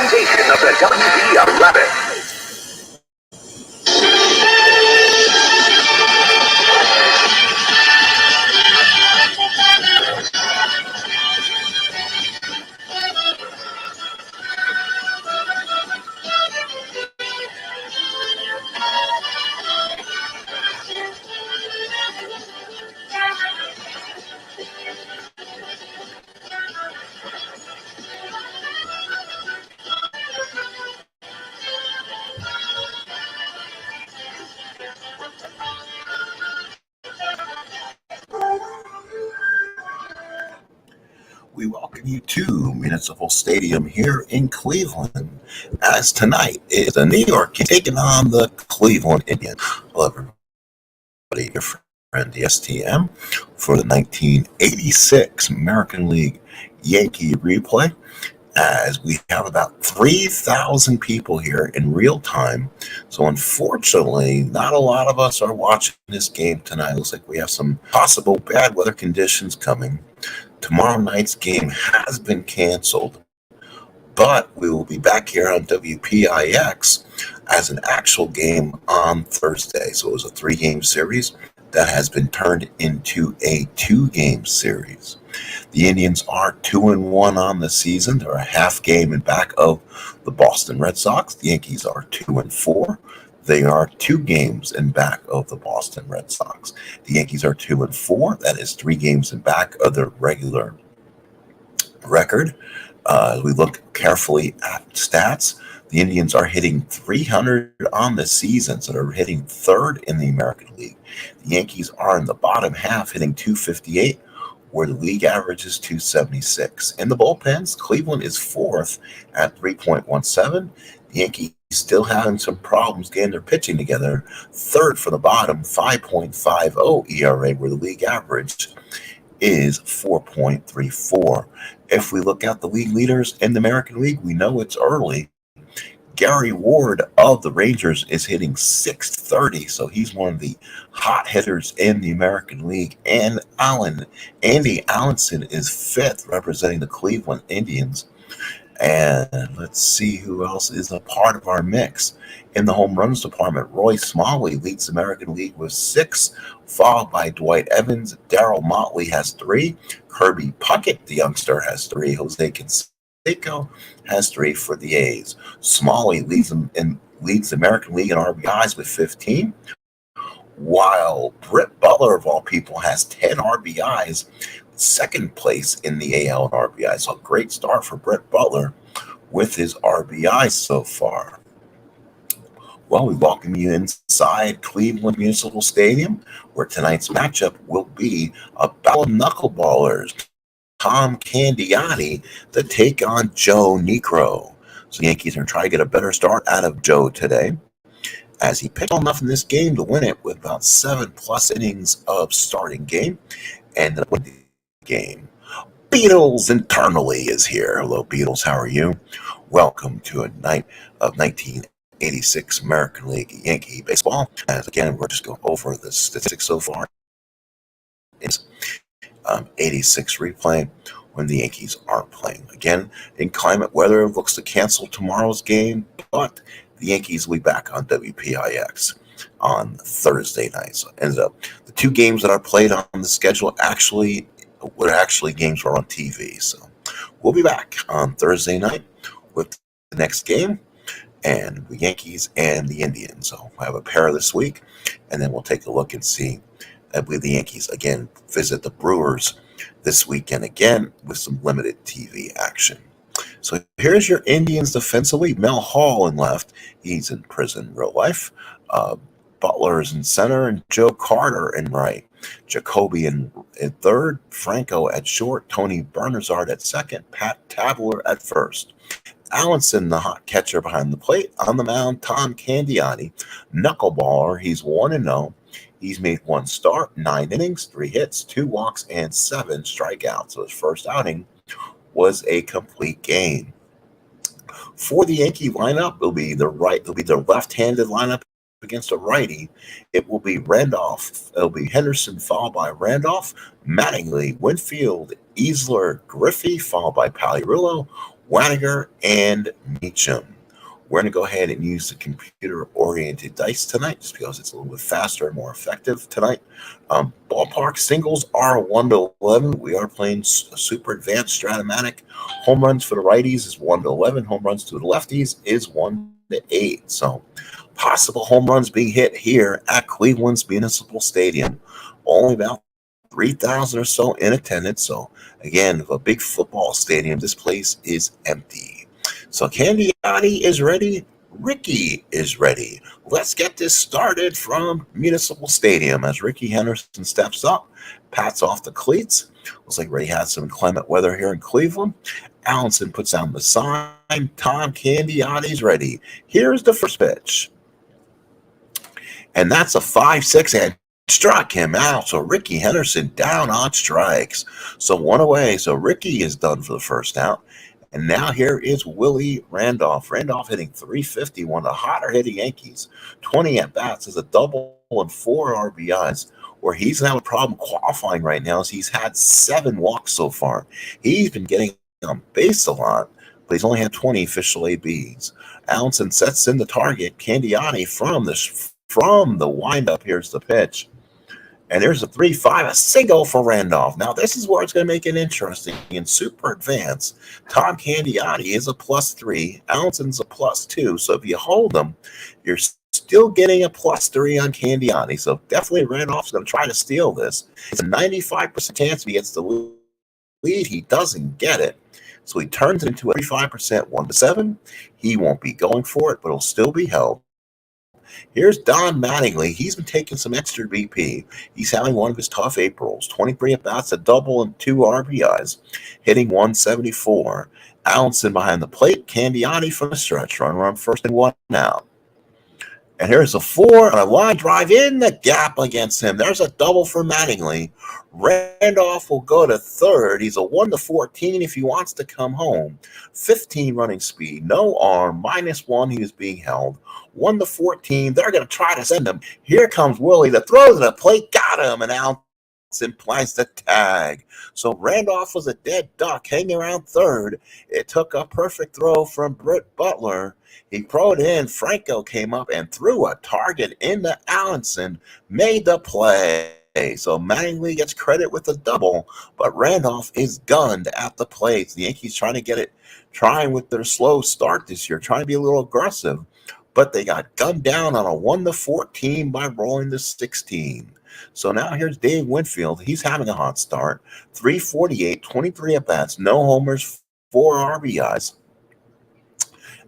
presentation of the WB11. We welcome you to Municipal Stadium here in Cleveland, as tonight is the New York Yankees taking on the Cleveland Indians. Hello, everybody, your friend the STM for the 1986 American League Yankee replay, as we have about 3,000 people here in real time. So unfortunately, not a lot of us are watching this game tonight. It looks like we have some possible bad weather conditions coming. Tomorrow night's game has been canceled, but we will be back here on WPIX as an actual game on Thursday. So it was a 3-game series that has been turned into a 2-game series. The Indians are 2-1 on the season. They're a half game in back of the Boston Red Sox. The Yankees are 2-4. They are 2 games in back of the Boston Red Sox. The Yankees are 2-4. That is 3 games in back of their regular record. As we look carefully at stats, the Indians are hitting 300 on the season, so they're hitting 3rd in the American League. The Yankees are in the bottom half, hitting 258, where the league average is 276. In the bullpens, Cleveland is 4th at 3.17. The Yankees still having some problems getting their pitching together. 3rd from the bottom, 5.50 ERA, where the league average is 4.34. If we look at the league leaders in the American League, we know it's early. Gary Ward of the Rangers is hitting .630, so he's one of the hot hitters in the American League. And Andy Allenson is 5th, representing the Cleveland Indians. And let's see who else is a part of our mix. In the home runs department, Roy Smalley leads the American League with 6, followed by Dwight Evans. Darryl Motley has 3. Kirby Puckett, the youngster, has 3. Jose Canseco has 3 for the A's. Smalley leads the American League in RBIs with 15, while Britt Butler, of all people, has 10 RBIs. 2nd place in the AL in RBI. So a great start for Britt Butler with his RBI so far. Well, we welcome you inside Cleveland Municipal Stadium, where tonight's matchup will be a battle of Knuckle Ballers Tom Candiotti to take on Joe Niekro. So the Yankees are trying to get a better start out of Joe today, as he pitched enough in this game to win it with about 7+ innings of starting game and then win the game. Beatles internally is here. Hello, Beatles. How are you? Welcome to a night of 1986 American League Yankee baseball. As again, we're just going over the statistics so far. It's 86 replay when the Yankees are playing. Again, in climate weather, it looks to cancel tomorrow's game, but the Yankees will be back on WPIX on Thursday night. So it ends up the 2 games that are played on the schedule were actually games were on TV. So we'll be back on Thursday night with the next game, and the Yankees and the Indians. So I have a pair this week, and then we'll take a look and see. I believe the Yankees again visit the Brewers this weekend again with some limited TV action. So here's your Indians defensively. Mel Hall in left. He's in prison in real life. Butler is in center, and Joe Carter in right. Jacoby in 3rd. Franco at short. Tony Bernazard at 2nd. Pat Tabler at 1st. Allenson, the hot catcher behind the plate. On the mound, Tom Candiotti, knuckleballer. He's 1-0. He's made 1 start, 9 innings, 3 hits, 2 walks, and 7 strikeouts. So his first outing was a complete game. For the Yankee lineup, it'll be the left-handed lineup against a righty. It will be Randolph. It'll be Henderson followed by Randolph, Mattingly, Winfield, Easler, Griffey followed by Palirillo, Waniger, and Meacham. We're going to go ahead and use the computer-oriented dice tonight just because it's a little bit faster and more effective tonight. Ballpark singles are 1 to 11. We are playing super advanced Stratomatic. Home runs for the righties is 1 to 11. Home runs to the lefties is 1 to 8. So possible home runs being hit here at Cleveland's Municipal Stadium. Only about 3,000 or so in attendance. So again, a big football stadium, this place is empty. So Candiotti is ready. Ricky is ready. Let's get this started from Municipal Stadium as Ricky Henderson steps up, pats off the cleats. Looks like Ray has some inclement weather here in Cleveland. Allenson puts down the sign. Tom Candiotti's ready. Here's the first pitch. And that's a 5-6 and struck him out. So Ricky Henderson down on strikes. So one away. So Ricky is done for the first out. And now here is Willie Randolph. Randolph hitting 350, one of the hotter hitting Yankees. 20 at-bats as a double and 4 RBIs. Where he's having a problem qualifying right now is he's had 7 walks so far. He's been getting on base a lot, but he's only had 20 official ABs. Allenson sets in the target. Candiotti from the windup. Here's the pitch. And there's a 3-5, a single for Randolph. Now, this is where it's going to make it interesting. In super advance, Tom Candiotti is a +3. Allenson's a +2. So if you hold them, you're still getting a +3 on Candiotti. So definitely Randolph's going to try to steal this. It's a 95% chance if he gets the lead. He doesn't get it. So he turns it into a 35%, 1 to 7. He won't be going for it, but it'll still be held. Here's Don Mattingly. He's been taking some extra BP. He's having one of his tough Aprils. 23 at-bats, a double, and 2 RBIs, hitting 174. Allenson behind the plate. Candiotti from the stretch. Run first and 1 out. And here's a 4 on a line drive in the gap against him. There's a double for Mattingly. Randolph will go to third. He's a 1 to 14 if he wants to come home. 15 running speed, no arm, -1. He was being held. 1 to 14. They're going to try to send him. Here comes Willie. The throw to the plate got him, and Allenson applies the tag. So Randolph was a dead duck hanging around third. It took a perfect throw from Britt Butler. He threw it in. Franco came up and threw a target into Allenson, made the play. So Mattingly gets credit with a double, but Randolph is gunned at the plate. The Yankees trying with their slow start this year, trying to be a little aggressive, but they got gunned down on a 1 to 14 by rolling to 16. So now here's Dave Winfield. He's having a hot start. 348, 23 at-bats, no homers, 4 RBIs.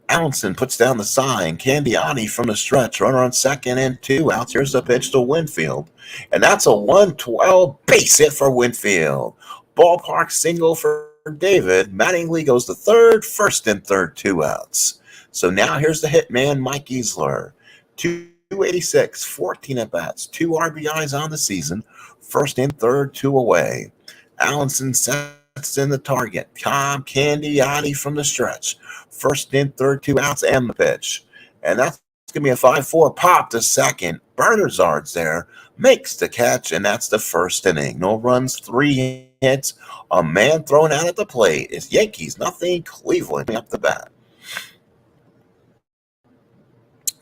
Allenson puts down the sign. Candiotti from the stretch. Runner on second and 2 outs. Here's the pitch to Winfield. And that's a 112 base hit for Winfield. Ballpark single for David. Mattingly goes to third. First and third, 2 outs. So now here's the hitman, Mike Easler. 286, 14 at-bats, 2 RBIs on the season. First and third, 2 away. Allenson sets in the target. Tom Candiotti from the stretch. First and third, 2 outs, and the pitch. And that's going to be a 5-4 pop to second. Bernazard's there, makes the catch, and that's the first inning. No runs, 3 hits, a man thrown out at the plate. It's Yankees, nothing, Cleveland up the bat.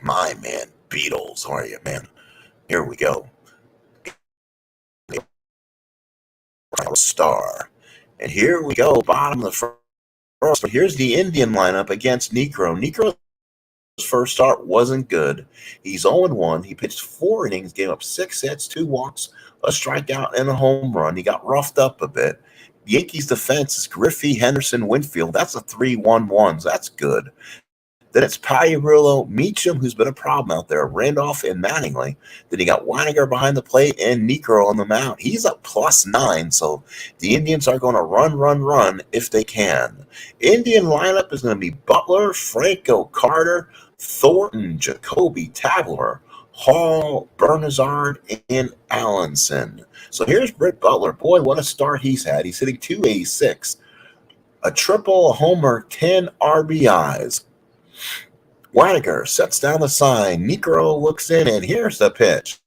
My man, Beatles, are you, man? Here we go. Star. And here we go, bottom of the first. But here's the Indian lineup against Niekro. Niekro's first start wasn't good. He's 0-1. He pitched 4 innings, gave up 6 hits, 2 walks, a strikeout, and a home run. He got roughed up a bit. The Yankees' defense is Griffey, Henderson, Winfield. That's a 3-1-1. So that's good. Then it's Pagliarulo, Meacham, who's been a problem out there, Randolph, and Mattingly. Then you got Waniger behind the plate and Niekro on the mound. He's a +9, so the Indians are going to run if they can. Indian lineup is going to be Butler, Franco, Carter, Thornton, Jacoby, Tabler, Hall, Bernazard, and Allenson. So here's Britt Butler. Boy, what a start he's had. He's hitting 286, a triple, a homer, 10 RBIs. Waniger sets down the sign. Niekro looks in, and here's the pitch.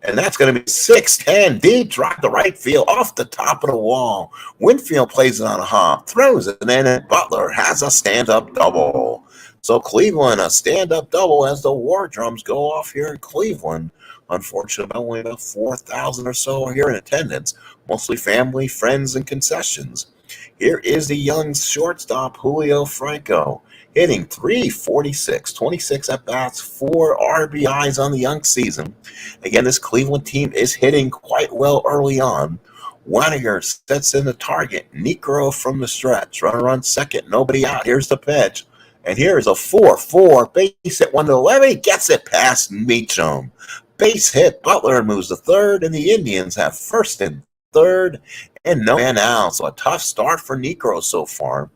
And that's going to be 6-10. Deep drive to right field off the top of the wall. Winfield plays it on a hop, throws it in, and Butler has a stand-up double. So Cleveland, a stand-up double as the war drums go off here in Cleveland. Unfortunately, only about 4,000 or so are here in attendance, mostly family, friends, and concessions. Here is the young shortstop, Julio Franco, hitting .346, 26 at-bats, 4 RBIs on the young season. Again, this Cleveland team is hitting quite well early on. Waniger sets in the target. Niekro from the stretch. Runner on second. Nobody out. Here's the pitch. And here's a 4-4. Base hit 1-11. He gets it past Meacham. Base hit. Butler moves to third, and the Indians have first and third, and no man out. So a tough start for Niekro so far.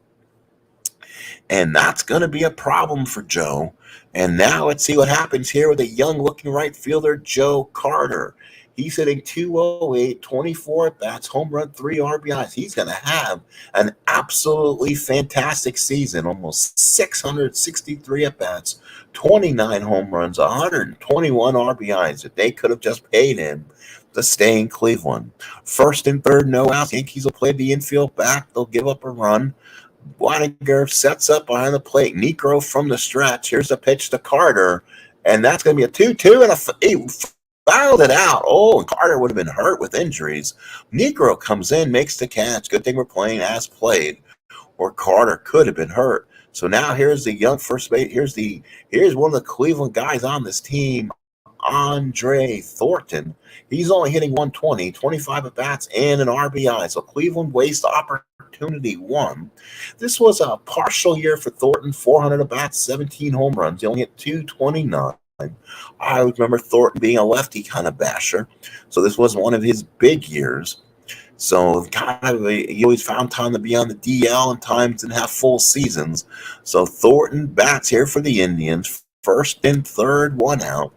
And that's going to be a problem for Joe. And now let's see what happens here with a young-looking right fielder, Joe Carter. He's hitting .208, 24 at-bats, home run, 3 RBIs. He's going to have an absolutely fantastic season, almost 663 at-bats, 29 home runs, 121 RBIs. If they could have just paid him to stay in Cleveland. First and third, no outs. Yankees will play the infield back. They'll give up a run. Waniger sets up behind the plate. Niekro from the stretch. Here's a pitch to Carter, and that's going to be a 2-2, and he fouled it out. Oh, and Carter would have been hurt with injuries. Niekro comes in, makes the catch. Good thing we're playing as played, or Carter could have been hurt. So now here's the young first base. Here's one of the Cleveland guys on this team, Andre Thornton. He's only hitting .120, 25 at-bats, and an RBI. So Cleveland wastes opportunity 1. This was a partial year for Thornton, 400 at-bats, 17 home runs. He only hit .229. I remember Thornton being a lefty kind of basher. So this was one of his big years. So he always found time to be on the DL and times and have full seasons. So Thornton bats here for the Indians. First and third, 1 out.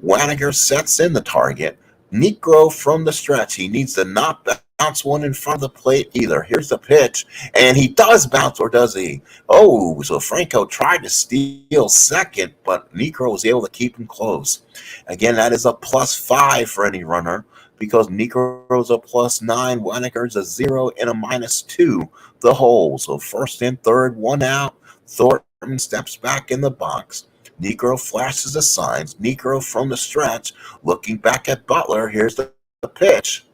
Waniger sets in the target. Niekro from the stretch. He needs to not bounce one in front of the plate either. Here's the pitch, and he does bounce, or does he? Oh, so Franco tried to steal second, but Niekro was able to keep him close. Again, that is a +5 for any runner because Niekro's a +9, Waniger's a 0, and a -2 the hole. So first and third, 1 out. Thornton steps back in the box. Niekro flashes the signs. Niekro from the stretch, looking back at Butler. Here's the pitch.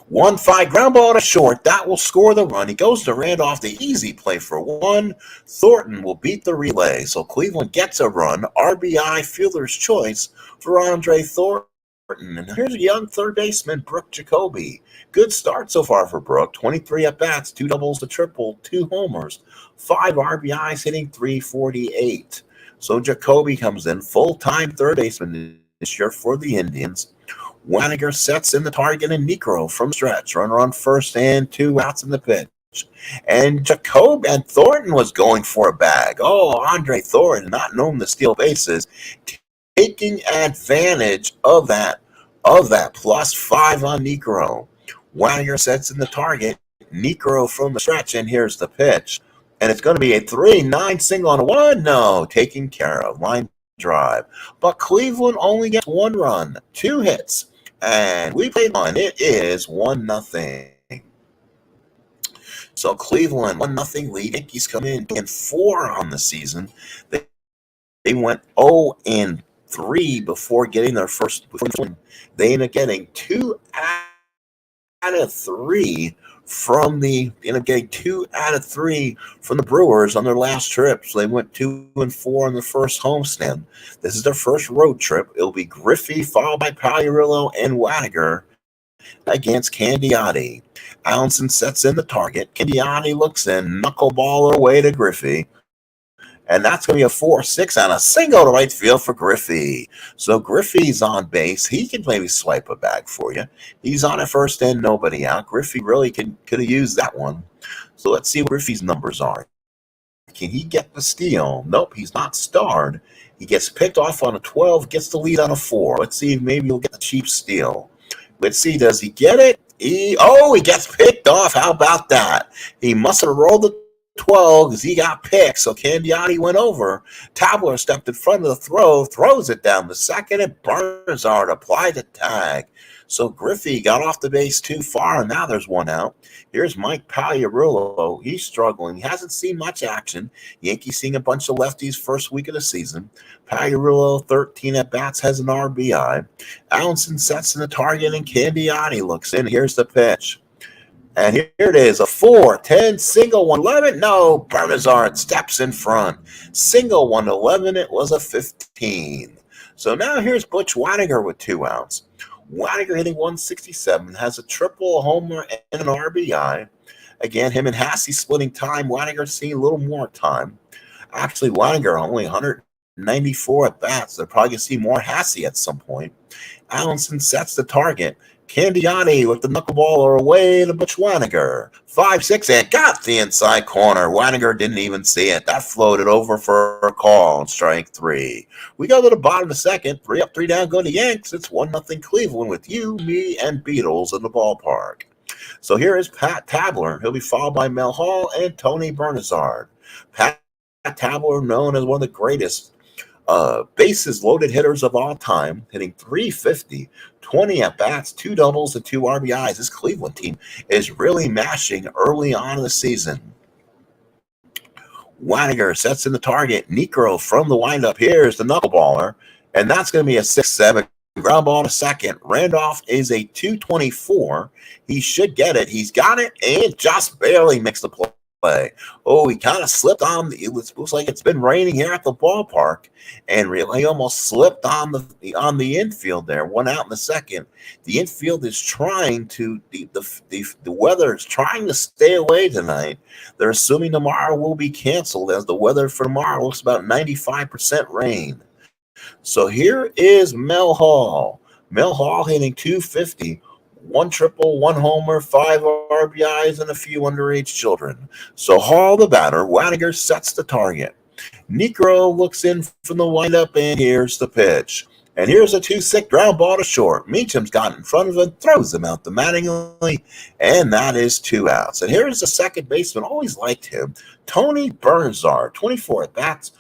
1-5 ground ball to short. That will score the run. He goes to Randolph, the easy play for 1. Thornton will beat the relay. So Cleveland gets a run. RBI, fielder's choice for Andre Thornton. And here's a young third baseman, Brooke Jacoby. Good start so far for Brooke. 23 at-bats, 2 doubles, a triple, 2 homers, 5 RBIs, hitting .348. So Jacoby comes in, full-time third baseman this year for the Indians. Waniger sets in the target, and Niekro from stretch. Runner on first and 2 outs in the pitch. And Jacoby and Thornton was going for a bag. Oh, Andre Thornton, not known to steal bases, taking advantage of that +5 on Niekro. Waniger sets in the target. Niekro from the stretch, and here's the pitch. And it's going to be a 3-9 single on 1. No, taken care of. Line drive. But Cleveland only gets 1 run, 2 hits. And we played 1. It is 1-0. So Cleveland, 1-0 lead. Yankees come in 4 on the season. They went 0-3 before getting their first win. They end up getting 2 out of 3 from the Brewers on their last trip. So they went 2-4 on the first homestand. This is their first road trip. It'll be Griffey followed by Pagliarulo and Waniger against Candiotti. Allenson sets in the target. Candiotti looks in, knuckle baller away to Griffey. And that's going to be a 4-6 on a single to right field for Griffey. So Griffey's on base. He can maybe swipe a bag for you. He's on at first and nobody out. Griffey really could have used that one. So let's see what Griffey's numbers are. Can he get the steal? Nope, he's not starred. He gets picked off on a 12, gets the lead on a 4. Let's see if maybe he'll get the cheap steal. Let's see, does he get it? He gets picked off. How about that? He must have rolled the 12 because he got picked. So Candiotti went over. Tabler stepped in front of the throw, throws it down the second, and Bernard applied the tag. So Griffey got off the base too far, and now there's one out. Here's Mike Pagliarulo. He's struggling. He hasn't seen much action. Yankees seeing a bunch of lefties first week of the season. Pagliarulo, 13 at-bats, has an RBI. Allenson sets in the target, and Candiotti looks in. Here's the pitch. And here it is, a 4-10 single 111. No, Bernard steps in front. Single 111, it was a 15. So now here's Butch Waniger with 2 outs. Waniger hitting 167, has a triple, a homer, and an RBI. Again, him and Hassey splitting time. Waniger seeing a little more time. Actually, Waniger only 194 at-bats. They're probably going to see more Hassey at some point. Allenson sets the target. Candiotti with the knuckleballer away to Butch Waniger. 5-6 and got the inside corner. Waniger didn't even see it. That floated over for a call on strike 3. We go to the bottom of the second. 3 up, 3 down, go to Yanks. It's 1-0 Cleveland with you, me, and Beatles in the ballpark. So here is Pat Tabler. He'll be followed by Mel Hall and Tony Bernard. Pat Tabler, known as one of the greatest bases loaded hitters of all time, hitting 350, 20 at-bats, 2 doubles, and 2 RBIs. This Cleveland team is really mashing early on in the season. Waniger sets in the target. Niekro from the windup. Here's the knuckleballer, and that's going to be a 6-7. Ground ball to second. Randolph is a 224. He should get it. He's got it and just barely makes the play. Oh, he kind of slipped on. It looks like it's been raining here at the ballpark, and really almost slipped on the infield there. 1 out in the second. The infield is trying to the weather is trying to stay away tonight. They're assuming tomorrow will be canceled, as the weather for tomorrow looks about 95% rain. So here is Mel Hall. Mel Hall hitting 250. 1 triple, 1 homer, 5 RBIs, and a few underage children. So Hall the batter. Waniger sets the target. Niekro looks in from the windup, and here's the pitch. And here's a 2-6 ground ball to short. Meacham's got in front of him, throws him out the Mattingly, and that is 2 outs. And here's the second baseman. Always liked him. Tony Bernard, 24 at-bats,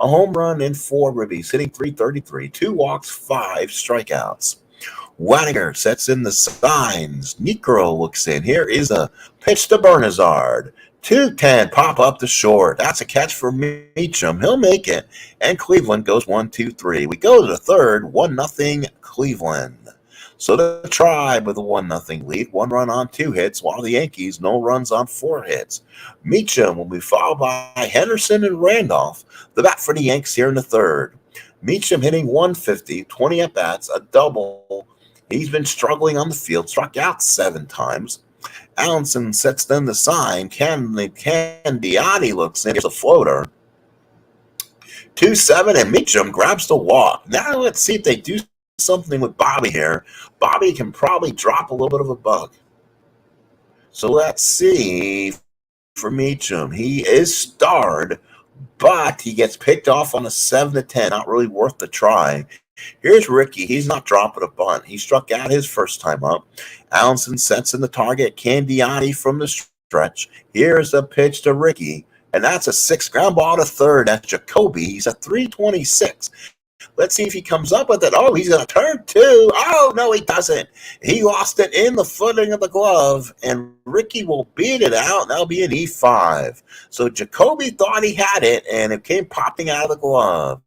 a home run, and 4 ribbies, hitting 333, 2 walks, 5 strikeouts. Waniger sets in the signs. Niekro looks in. Here is a pitch to Bernard. 2-10, pop up to short. That's a catch for Meacham. He'll make it. And Cleveland goes 1-2-3. We go to the third, 1-0 Cleveland. So the Tribe with a 1-0 lead. 1 run on 2 hits, while the Yankees, no runs on 4 hits. Meacham will be followed by Henderson and Randolph. The bat for the Yanks here in the third. Meacham hitting 150, 20 at-bats, a double. He's been struggling on the field, struck out 7 times. Allenson sets them the sign. Candiotti looks in. Here's a floater. 2-7, and Meacham grabs the walk. Now let's see if they do something with Bobby here. Bobby can probably drop a little bit of a bug. So let's see for Meacham. He is starred, but he gets picked off on a 7-10. Not really worth the try. Here's Ricky. He's not dropping a bunt. He struck out his first time up. Allenson sets in the target. Candiotti from the stretch. Here's a pitch to Ricky, and that's a 6 ground ball to third. That's Jacoby. He's at 326. Let's see if he comes up with it. Oh, he's going to turn 2. Oh, no, he doesn't. He lost it in the footing of the glove, and Ricky will beat it out, and that'll be an E5. So Jacoby thought he had it, and it came popping out of the glove.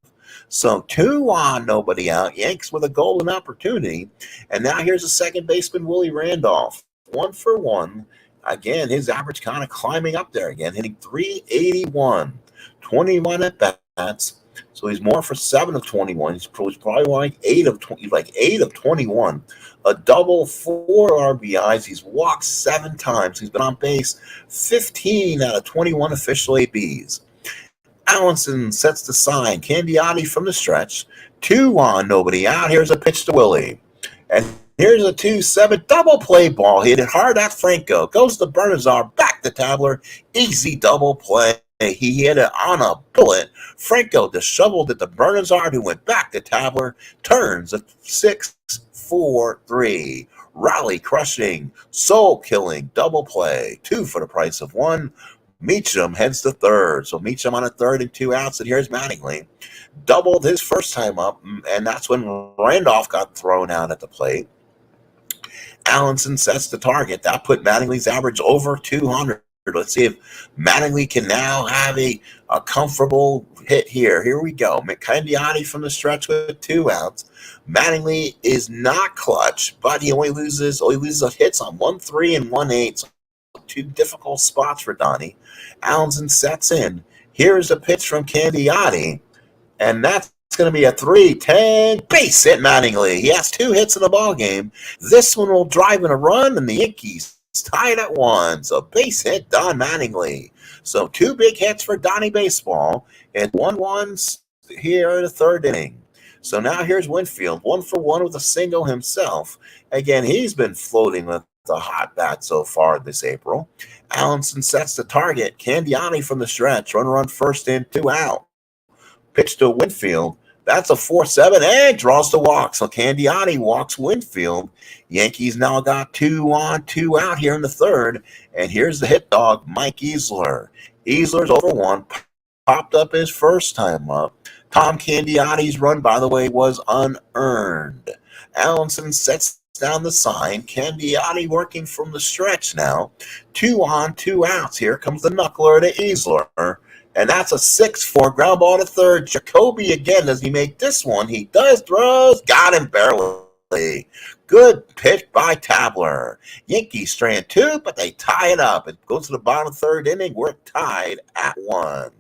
So 2 on, nobody out. Yanks with a golden opportunity. And now here's the second baseman, Willie Randolph. 1 for 1. Again, his average kind of climbing up there again, hitting 381. 21 at-bats. So he's more for 7 of 21. He's probably like 8 of 21. A double, 4 RBIs. He's walked 7 times. He's been on base 15 out of 21 official ABs. Allenson sets the sign. Candiotti from the stretch. 2 on, nobody out. Here's a pitch to Willie. And here's a 2-7 double play ball. Hit it hard at Franco. Goes to Bernard. Back to Tabler. Easy double play. He hit it on a bullet. Franco disheveled it to Bernard, who went back to Tabler. Turns a 6-4-3. Rally crushing, soul killing double play. 2 for the price of 1. Meacham heads to third. So Meacham on a third and 2 outs. And here's Mattingly. Doubled his first time up, and that's when Randolph got thrown out at the plate. Allenson sets the target. That put Mattingly's average over 200. Let's see if Mattingly can now have a comfortable hit here. Here we go. Candiotti from the stretch with 2 outs. Mattingly is not clutch, but he only loses hits on 1-3 and 1-8. So 2 difficult spots for Donnie. Allenson sets in. Here's a pitch from Candiotti, and that's going to be a 3-10 base hit Mattingly. He has 2 hits in the ball game. This one will drive in a run, and the Yankees tied at 1. So base hit Don Mattingly. So 2 big hits for Donnie Baseball, and 1-1 here in the third inning. So now here's Winfield, 1 for 1 with a single himself. Again, he's been floating with the hot bat so far this April. Allenson sets the target. Candiotti from the stretch. Run first in, 2 out. Pitch to Winfield. That's a 4-7 and draws the walk. So Candiotti walks Winfield. Yankees now got 2 on, 2 out here in the third. And here's the hit dog, Mike Easler. Easler's over 1. Popped up his first time up. Tom Candiotti's run, by the way, was unearned. Allenson sets down the sign. Candiotti working from the stretch now. 2 on, 2 outs. Here comes the knuckler to Easler. And that's a 6-4 ground ball to third. Jacoby again. Does he make this one? He does. Throws. Got him barely. Good pitch by Tabler. Yankees strand 2, but they tie it up. It goes to the bottom of the third inning. We're tied at 1.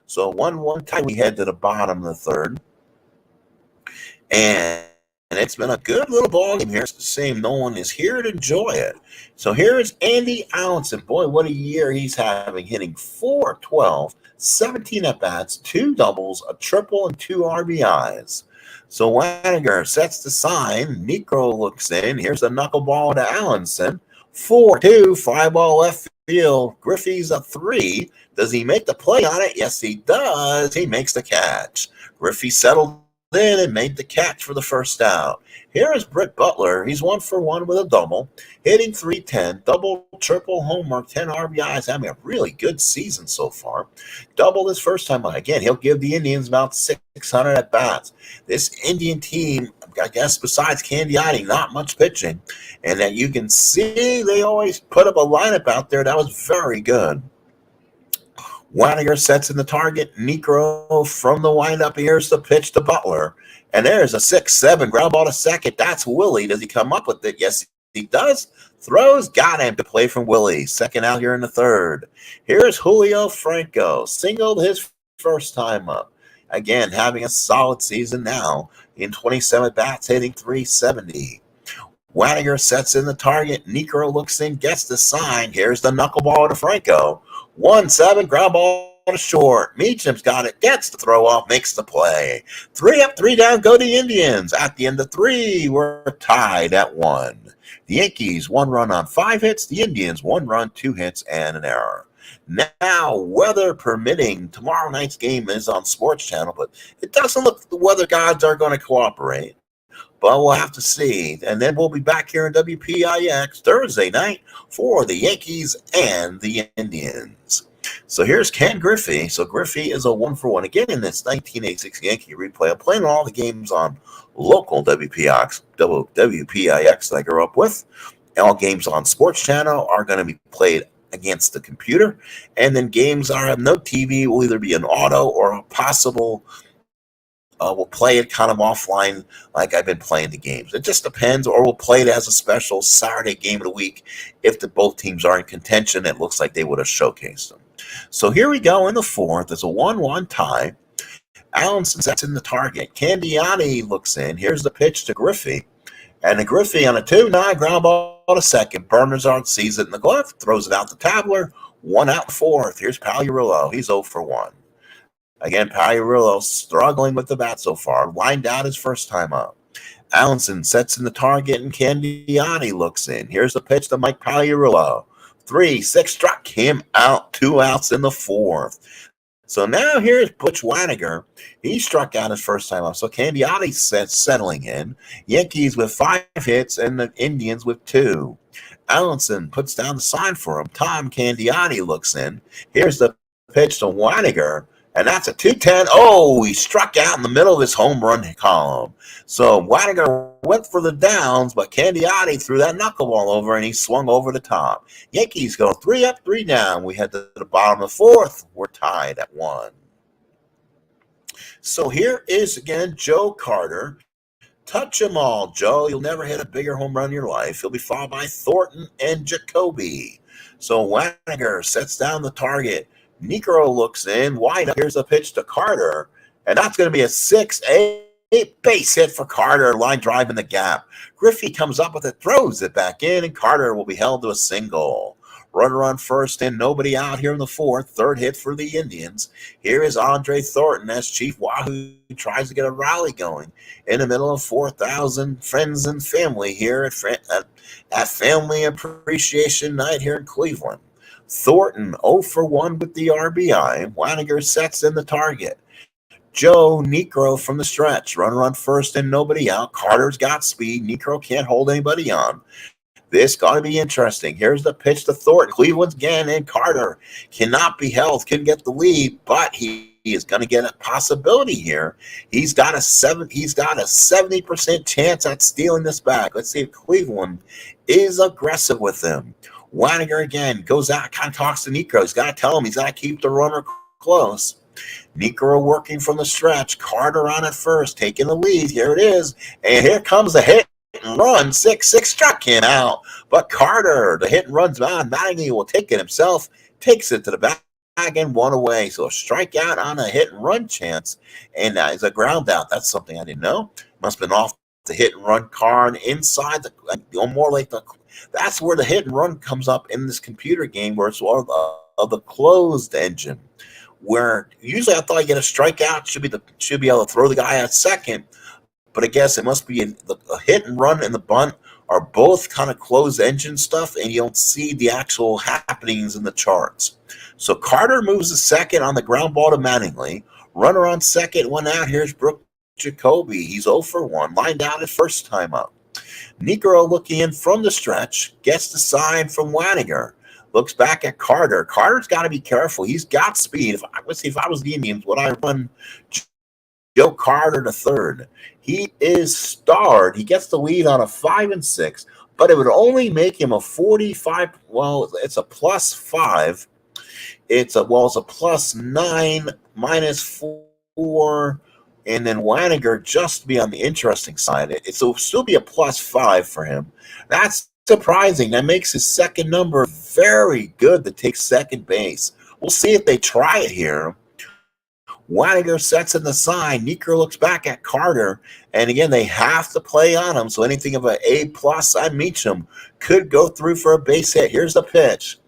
So 1-1 tie. We head to the bottom of the third. And it's been a good little ball game here. It's the same. No one is here to enjoy it. So here is Andy Allenson. Boy, what a year he's having, hitting .412, 17 at-bats, 2 doubles, a triple, and 2 RBIs. So Waniger sets the sign. Niekro looks in. Here's a knuckleballer to Allenson. 4-2, fly ball left field. Griffey's a 3. Does he make the play on it? Yes, he does. He makes the catch. Griffey settled in and made the catch for the first out. Here is Britt Butler. He's 1 for 1 with a double, hitting .310, double, triple, homer, 10 RBIs, having a really good season so far. Doubled his first time out. Again, he'll give the Indians about 600 at bats. This Indian team, I guess, besides Candiotti, not much pitching, and that you can see they always put up a lineup out there that was very good. Waniger sets in the target. Niekro from the windup. Here's the pitch to Butler. And there's a 6-7 ground ball to second. That's Willie. Does he come up with it? Yes, he does. Throws. Got him to play from Willie. Second out here in the third. Here's Julio Franco. Singled his first time up. Again, having a solid season now. In 27 bats, hitting .370. Waniger sets in the target. Niekro looks in, gets the sign. Here's the knuckleball to Franco. 1-7, ground ball to short. Meacham's got it, gets the throw off, makes the play. 3 up, 3 down, go the Indians. At the end of 3, we're tied at 1. The Yankees, 1 run on 5 hits. The Indians, 1 run, 2 hits, and an error. Now, weather permitting, tomorrow night's game is on Sports Channel, but it doesn't look like the weather gods are going to cooperate. But we'll have to see. And then we'll be back here in WPIX Thursday night for the Yankees and the Indians. So here's Ken Griffey. So Griffey is a 1 for 1. Again, in this 1986 Yankee replay, I'm playing all the games on local WPIX that I grew up with. All games on Sports Channel are going to be played against the computer. And then games that have no TV will either be an auto or a possible we'll play it kind of offline like I've been playing the games. It just depends, or we'll play it as a special Saturday game of the week if both teams are in contention. It looks like they would have showcased them. So here we go in the fourth. It's a 1-1 tie. Allenson sets in the target. Candiotti looks in. Here's the pitch to Griffey. And the Griffey on a 2-9 ground ball to second. Bernazard sees it in the glove, throws it out to Tabler. 1 out fourth. Here's Pagliarulo. He's 0 for 1. Again, Pagliarulo struggling with the bat so far. Lined out his first time up. Allenson sets in the target, and Candiotti looks in. Here's the pitch to Mike Pagliarulo. 3-6 struck him out. 2 outs in the fourth. So now here's Butch Waniger. He struck out his first time off. So Candiotti settling in. Yankees with 5 hits and the Indians with 2. Allenson puts down the sign for him. Tom Candiotti looks in. Here's the pitch to Waniger. And that's a 2-10. Oh, he struck out in the middle of his home run column. So Waniger went for the downs, but Candiotti threw that knuckleball over and he swung over the top. Yankees go 3 up, 3 down. We head to the bottom of the 4th. We're tied at 1. So here is again Joe Carter. Touch 'em all, Joe. You'll never hit a bigger home run in your life. He'll be followed by Thornton and Jacoby. So Waniger sets down the target. Niekro looks in, wide up. Here's the pitch to Carter, and that's going to be a 6-8 base hit for Carter, line drive in the gap. Griffey comes up with it, throws it back in, and Carter will be held to a single. Runner on first and nobody out here in the 4th. Third hit for the Indians. Here is Andre Thornton as Chief Wahoo tries to get a rally going in the middle of 4,000 friends and family here at Family Appreciation Night here in Cleveland. Thornton 0 for 1 with the RBI. Waniger sets in the target. Joe Niekro from the stretch. Runner on first and nobody out. Carter's got speed. Niekro can't hold anybody on. This got to be interesting. Here's the pitch to Thornton. Cleveland's again, and Carter cannot be held. Couldn't get the lead, but he is going to get a possibility here. He's got a 70% chance at stealing this back. Let's see if Cleveland is aggressive with him. Waniger again goes out, kind of talks to Niekro. He's got to tell him he's got to keep the runner close. Niekro working from the stretch. Carter on at first, taking the lead. Here it is, and here comes the hit and run. 6-6 struck him out, but Carter, the hit and run's on. Mattingly will take it himself, takes it to the back and 1 away. So a strikeout on a hit and run chance, and it's a ground out. That's something I didn't know. Must have been off the hit and run card inside the more like the. That's where the hit and run comes up in this computer game, where it's all of the closed engine. Where usually I thought you get a strikeout, should be able to throw the guy at second, but I guess it must be the hit and run and the bunt are both kind of closed engine stuff, and you don't see the actual happenings in the charts. So Carter moves to second on the ground ball to Mattingly. Runner on second, 1 out. Here's Brooke Jacoby. He's 0 for 1, lined out his first time up. Niekro looking in from the stretch, gets the sign from Waniger. Looks back at Carter. Carter's got to be careful. He's got speed. If I was the Indians, would I run Joe Carter to third? He is starred. He gets the lead on a 5 and 6, but it would only make him a 45. Well, it's a +5. It's a +9 -4. And then Waniger just to be on the interesting side. It'll still be a +5 for him. That's surprising. That makes his second number very good to take second base. We'll see if they try it here. Waniger sets in the sign. Niekro looks back at Carter. And again, they have to play on him. So anything of an A+ on Meacham could go through for a base hit. Here's the pitch.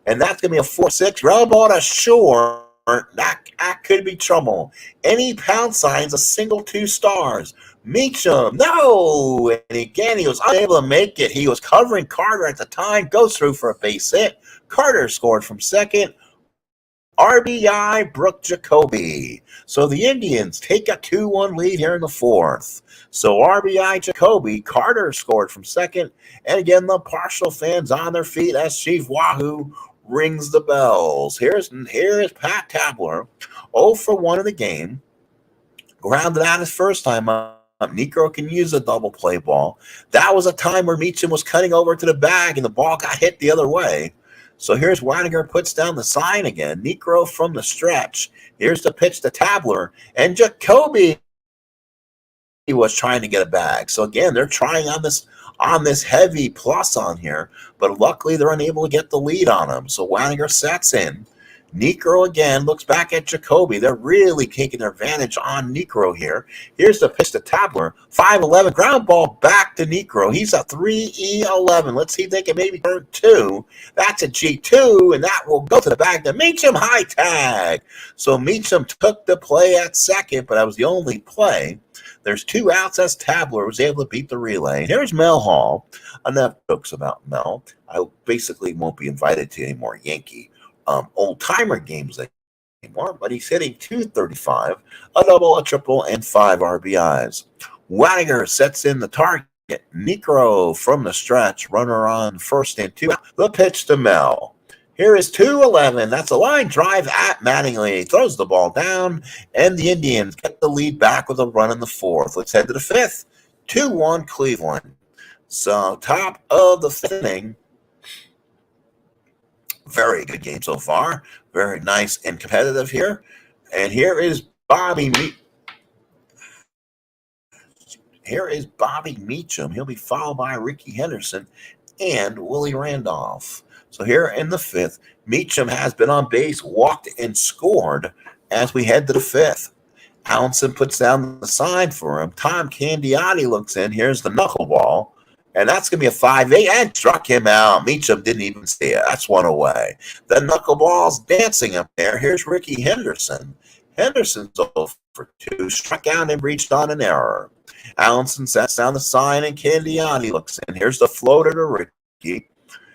And that's going to be a 4-6. Ground ball to short. That could be trouble. Any pound signs, a single 2 stars. Meacham, no! And again, he was unable to make it. He was covering Carter at the time. Goes through for a base hit. Carter scored from second. RBI, Brooke Jacoby. So the Indians take a 2-1 lead here in the 4th. So RBI Jacoby, Carter scored from second. And again, the partial fans on their feet as Chief Wahoo rings the bells. Here is Pat Tabler, 0 for 1 in the game. Grounded out his first time up. Niekro can use a double play ball. That was a time where Meacham was cutting over to the bag and the ball got hit the other way. So here's Waniger, puts down the sign again. Niekro from the stretch. Here's the pitch to Tabler. And Jacoby was trying to get a bag. So again, they're trying on this heavy plus on here, but luckily they're unable to get the lead on him. So Waniger sets in. Niekro again looks back at Jacoby. They're really taking their advantage on Niekro here. Here's the pitch to Tabler. 5-11, ground ball back to Niekro. He's a 3-11. Let's see if they can maybe turn 2. That's a G2, and that will go to the bag to Meacham, high tag. So Meacham took the play at second, but that was the only play. There's 2 outs as Tabler was able to beat the relay. Here's Mel Hall. Enough jokes about Mel. I basically won't be invited to any more Yankee old-timer games anymore, but he's hitting .235, a double, a triple, and 5 RBIs. Waniger sets in the target. Niekro from the stretch, runner on first and 2. The pitch to Mel. Here is 2-11. That's a line drive at Mattingly. Throws the ball down, and the Indians get the lead back with a run in the 4th. Let's head to the 5th. 2-1 Cleveland. So top of the 5th inning. Very good game so far. Very nice and competitive here. And here is Bobby Meacham. He'll be followed by Ricky Henderson and Willie Randolph. So here in the 5th, Meacham has been on base, walked, and scored as we head to the 5th. Allenson puts down the sign for him. Tom Candiotti looks in. Here's the knuckleball. And that's going to be a 5-8 and struck him out. Meacham didn't even see it. That's one away. The knuckleball's dancing up there. Here's Ricky Henderson. Henderson's 0 for 2. Struck out and reached on an error. Allenson sets down the sign and Candiotti looks in. Here's the floater to Ricky.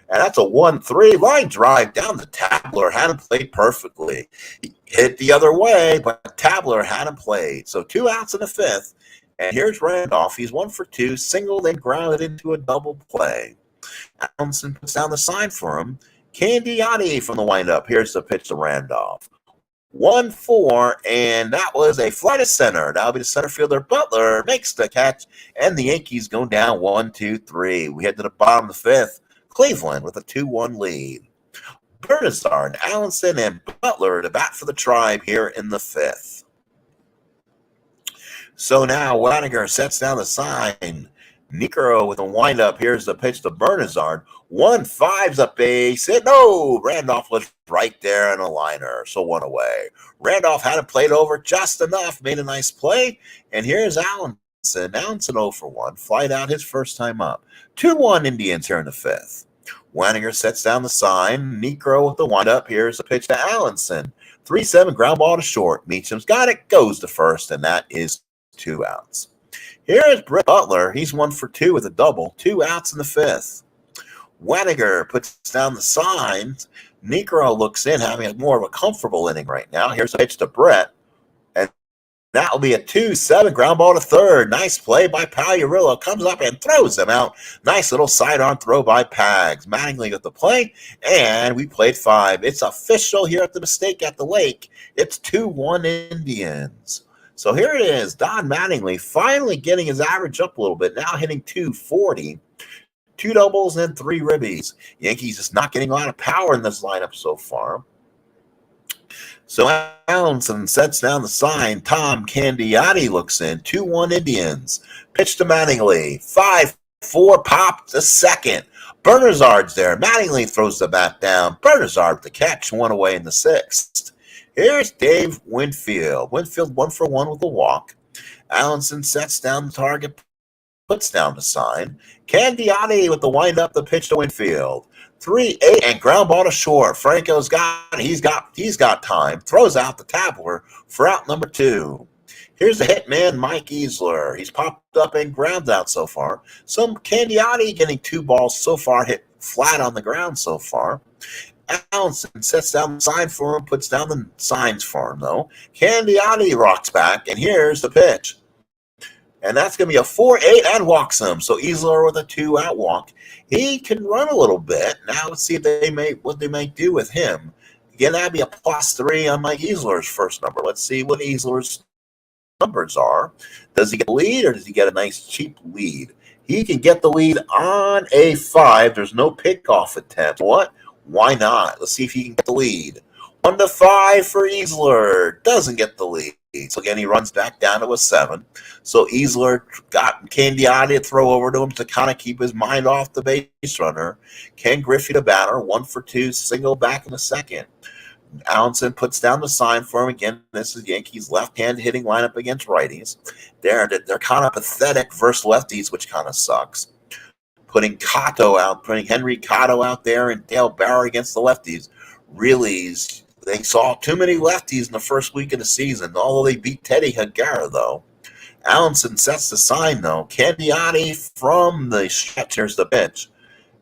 And that's a 1-3 line drive down the Tabler. Hadn't played perfectly. He hit the other way, but Tabler hadn't played. So 2 outs in the 5th. And here's Randolph. He's 1 for 2, singled and grounded into a double play. Allenson puts down the sign for him. Candiotti from the windup. Here's the pitch to Randolph. 1-4, and that was a fly to center. That'll be the center fielder. Butler makes the catch, and the Yankees go down 1-2-3. We head to the bottom of the 5th. Cleveland with a 2-1 lead. Bernazard, Allenson, and Butler to bat for the Tribe here in the 5th. So now Waniger sets down the sign. Niekro with a windup. Here's the pitch to Bernazard. 1-5's a base hit. No, Randolph was right there in a liner. So 1 away. Randolph had it played over just enough. Made a nice play. And here's Allenson. Allenson 0 for 1. Flied out his first time up. 2-1 Indians here in the 5th. Waniger sets down the sign. Niekro with the windup. Here's the pitch to Allenson. 3-7 ground ball to short. Meacham's got it. Goes to first. And that is 2 outs. Here is Brett Butler. He's 1 for 2 with a double. 2 outs in the 5th. Waniger puts down the signs. Niekro looks in, having more of a comfortable inning right now. Here's a pitch to Brett. And that will be a 2-7 ground ball to third. Nice play by Pagliarillo. Comes up and throws him out. Nice little sidearm throw by Pags. Mattingly with the play. And we played 5. It's official here at the Mistake at the Lake. It's 2-1 Indians. So here it is, Don Mattingly finally getting his average up a little bit, now hitting .240, 2 doubles and 3 ribbies. Yankees just not getting a lot of power in this lineup so far. So Allenson sets down the sign. Tom Candiotti looks in, 2-1 Indians. Pitch to Mattingly, 5-4 pop to second. Bernazard's there. Mattingly throws the bat down. Bernazard the catch, 1 away in the 6th. Here's Dave Winfield. Winfield 1 for 1 with a walk. Allenson sets down the target, puts down the sign. Candiotti with the windup, the pitch to Winfield. 3-8 and ground ball to short. Franco's got it. He's got time. Throws out the Tabler for out number 2. Here's the hitman, Mike Easler. He's popped up and ground out so far. Some Candiotti getting 2 balls so far, hit flat on the ground so far. Allenson sets down the sign for him, puts down the signs for him, though. Candiotti rocks back, and here's the pitch. And that's going to be a 4-8 and walks him. So Easler with a 2-out walk. He can run a little bit. Now let's see if what they may do with him. Again, that'd be a +3 on Mike Easler's first number. Let's see what Easler's numbers are. Does he get the lead, or does he get a nice cheap lead? He can get the lead on a 5. There's no pickoff attempt. What? Why not? Let's see if he can get the lead. 1-5 for Easler. Doesn't get the lead. So again, he runs back down to a 7. So Easler got Candiotti to throw over to him to kind of keep his mind off the base runner. Ken Griffey to batter, 1 for 2, single back in the 2nd. Allenson puts down the sign for him. Again, this is Yankees left-hand hitting lineup against righties. They're kind of pathetic versus lefties, which kind of sucks. Putting Henry Cotto out there and Dale Bauer against the lefties really is, they saw too many lefties in the first week of the season, although they beat Teddy Higuera, though. Allenson sets the sign, though. Candiotti from the stretch. Here's the pitch.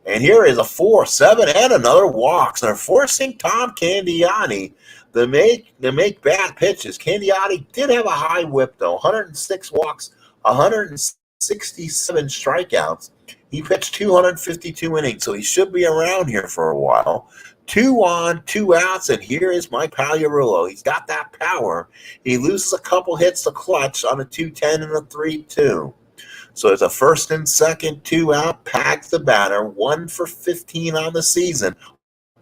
And here is a 4-7 and another walk. So they're forcing Tom Candiotti, to make bad pitches. Candiotti did have a high whip though, 106 walks, 167 strikeouts. He pitched 252 innings, so he should be around here for a while. 2 on, 2 outs, and here is Mike Pagliarulo. He's got that power. He loses a couple hits to clutch on a 2-10 and a 3-2. So it's a first and second, 2 out. Pags the batter, 1 for 15 on the season.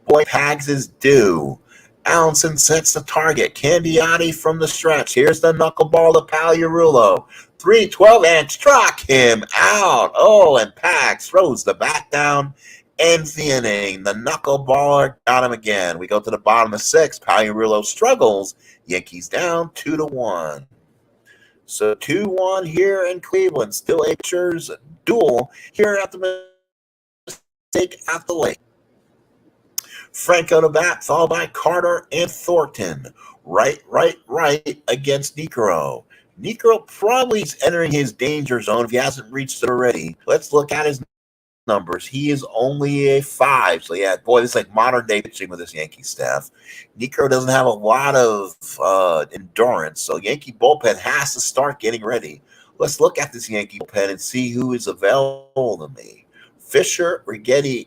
Boy, Pags is due. Allenson sets the target. Candiotti from the stretch. Here's the knuckleball to Pagliarulo. 3-12 and struck him out. Oh, and Pags throws the bat down. Ends the inning. The knuckleballer got him again. We go to the bottom of 6. Pagliarulo struggles. Yankees down 2-1. So 2-1 here in Cleveland. Still a pitchers duel here at the mistake at the lake. Franco to bat, followed by Carter and Thornton. Right against Niekro. Niekro probably is entering his danger zone if he hasn't reached it already. Let's look at his numbers. He is only a 5. So, yeah, boy, this is like modern-day pitching with this Yankee staff. Niekro doesn't have a lot of endurance, so Yankee bullpen has to start getting ready. Let's look at this Yankee bullpen and see who is available to me. Fisher, Righetti,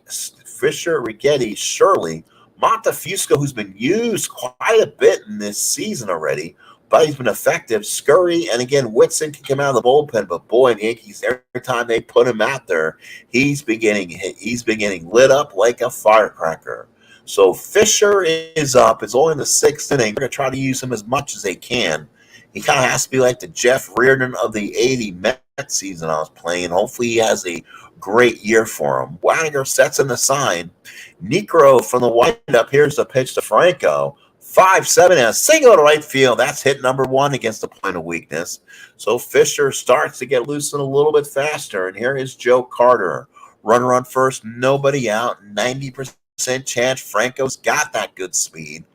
Shirley, Montefusco, who's been used quite a bit in this season already, but he's been effective. Scurry, and again, Whitson can come out of the bullpen, but boy, the Yankees, every time they put him out there, he's been getting lit up like a firecracker. So Fisher is up. It's only in the 6th inning. They're going to try to use him as much as they can. He kind of has to be like the Jeff Reardon of the 80 Mets season I was playing. Hopefully he has a great year for him. Wagner sets in the sign. Niekro from the windup. Here's the pitch to Franco. 5-7 and a single to right field. That's hit number 1 against the point of weakness. So Fisher starts to get loosened a little bit faster. And here is Joe Carter. Runner on first, nobody out. 90% chance Franco's got that good speed.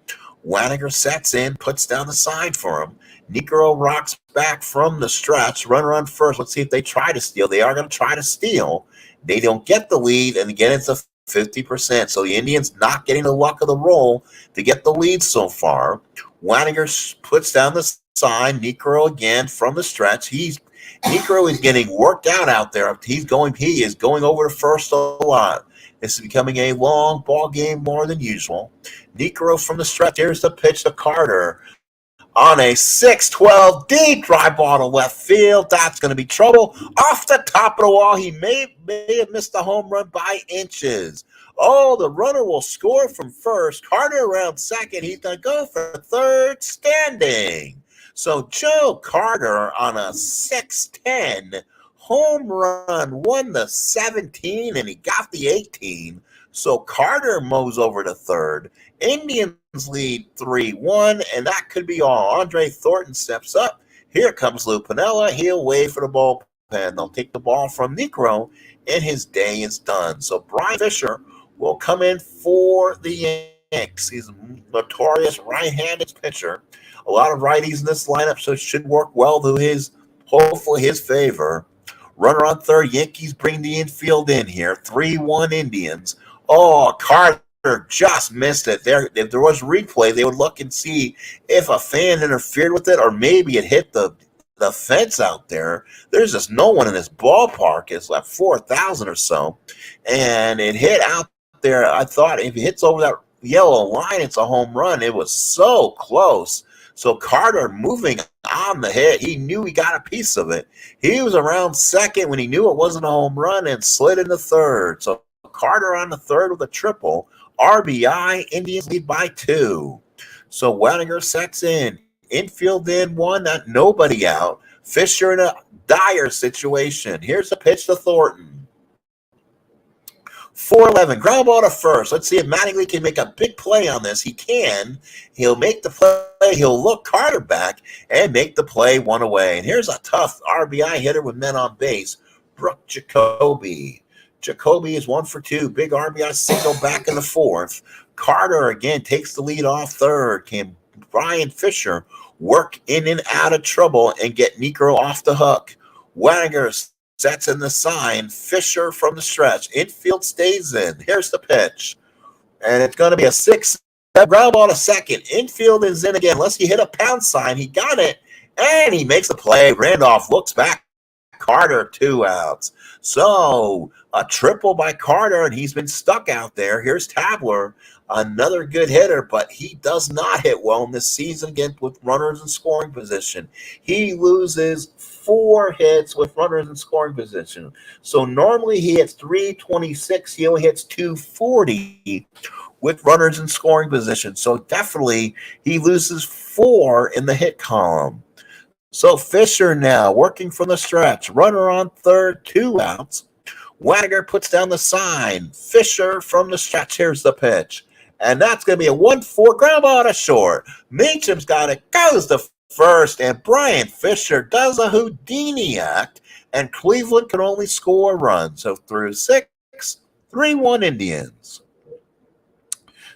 Wagner sets in, puts down the side for him. Niekro rocks back from the stretch. Runner on first. Let's see if they try to steal. They are going to try to steal. They don't get the lead, and again, it's a 50%. So the Indians not getting the luck of the roll to get the lead so far. Wagner puts down the sign. Niekro again from the stretch. Niekro is getting worked out there. He is going over to first a lot. This is becoming a long ball game more than usual. Niekro from the stretch. Here's the pitch to Carter. On a 6-12 deep dry ball to left field. That's going to be trouble. Off the top of the wall. He may have missed the home run by inches. Oh, the runner will score from first. Carter around second. He's going to go for third standing. So Joe Carter on a 6-10 home run won the 17, and he got the 18. So Carter mows over to third. Indians lead 3-1, and that could be all. Andre Thornton steps up. Here comes Lou Piniella. He'll wait for the bullpen. They'll take the ball from Niekro, and his day is done. So Brian Fisher will come in for the Yankees. He's a notorious right-handed pitcher. A lot of righties in this lineup, so it should work well to hopefully his favor. Runner on third. Yankees bring the infield in here. 3-1 Indians. Oh, Carter just missed it. If there was replay, they would look and see if a fan interfered with it or maybe it hit the fence out there. There's just no one in this ballpark. It's like 4,000 or so. And it hit out there. I thought if it hits over that yellow line, it's a home run. It was so close. So Carter moving on the hit. He knew he got a piece of it. He was around second when he knew it wasn't a home run and slid into third. So Carter on the third with a triple. RBI, Indians lead by 2. So Wagner sets in. Infield in 1, nobody out. Fisher in a dire situation. Here's a pitch to Thornton. 4-11, ground ball to first. Let's see if Mattingly can make a big play on this. He can. He'll make the play. He'll look Carter back and make the play 1 away. And here's a tough RBI hitter with men on base, Brooke Jacoby. Jacoby is 1 for 2. Big RBI single back in the 4th. Carter again takes the lead off third. Can Brian Fisher work in and out of trouble and get Niekro off the hook? Wagner sets in the sign. Fisher from the stretch. Infield stays in. Here's the pitch. And it's going to be a 6 ground ball to second. Infield is in again. Unless he hit a pound sign, he got it, and he makes the play. Randolph looks back. Carter, 2 outs. So a triple by Carter, and he's been stuck out there. Here's Tabler, another good hitter, but he does not hit well in this season again with runners in scoring position. He loses 4 hits with runners in scoring position. So normally he hits 326. He only hits 240 with runners in scoring position. So definitely he loses 4 in the hit column. So Fisher now working from the stretch. Runner on third, 2 outs. Wagner puts down the sign. Fisher from the stretch. Here's the pitch. And that's going to be a 1-4 ground ball to short. Meacham's got it. Goes to first. And Brian Fisher does a Houdini act. And Cleveland can only score a run. So through 6, 3-1 Indians.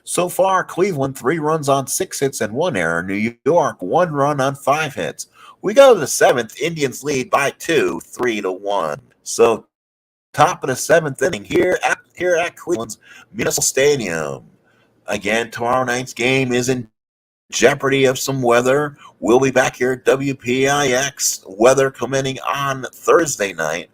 So far, Cleveland 3 runs on 6 hits and 1 error. New York 1 run on 5 hits. We go to the 7th. Indians lead by 2, 3-1. So top of the 7th inning here at Cleveland's Municipal Stadium. Again, tomorrow night's game is in jeopardy of some weather. We'll be back here at WPIX. Weather commencing on Thursday night.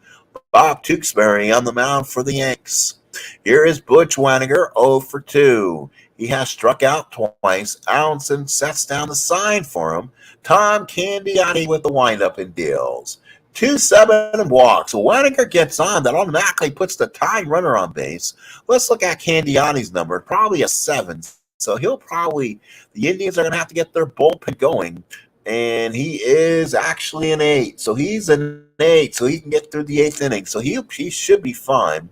Bob Tewksbury on the mound for the Yanks. Here is Butch Waniger, 0 for 2. He has struck out twice. Allenson sets down the sign for him. Tom Candiotti with the windup and deals. 2-7 and walks. Waniger gets on. That automatically puts the tying runner on base. Let's look at Candiotti's number. Probably a 7. So the Indians are going to have to get their bullpen going. And he is actually an 8. So he's an 8. So he can get through the 8th inning. So he should be fine.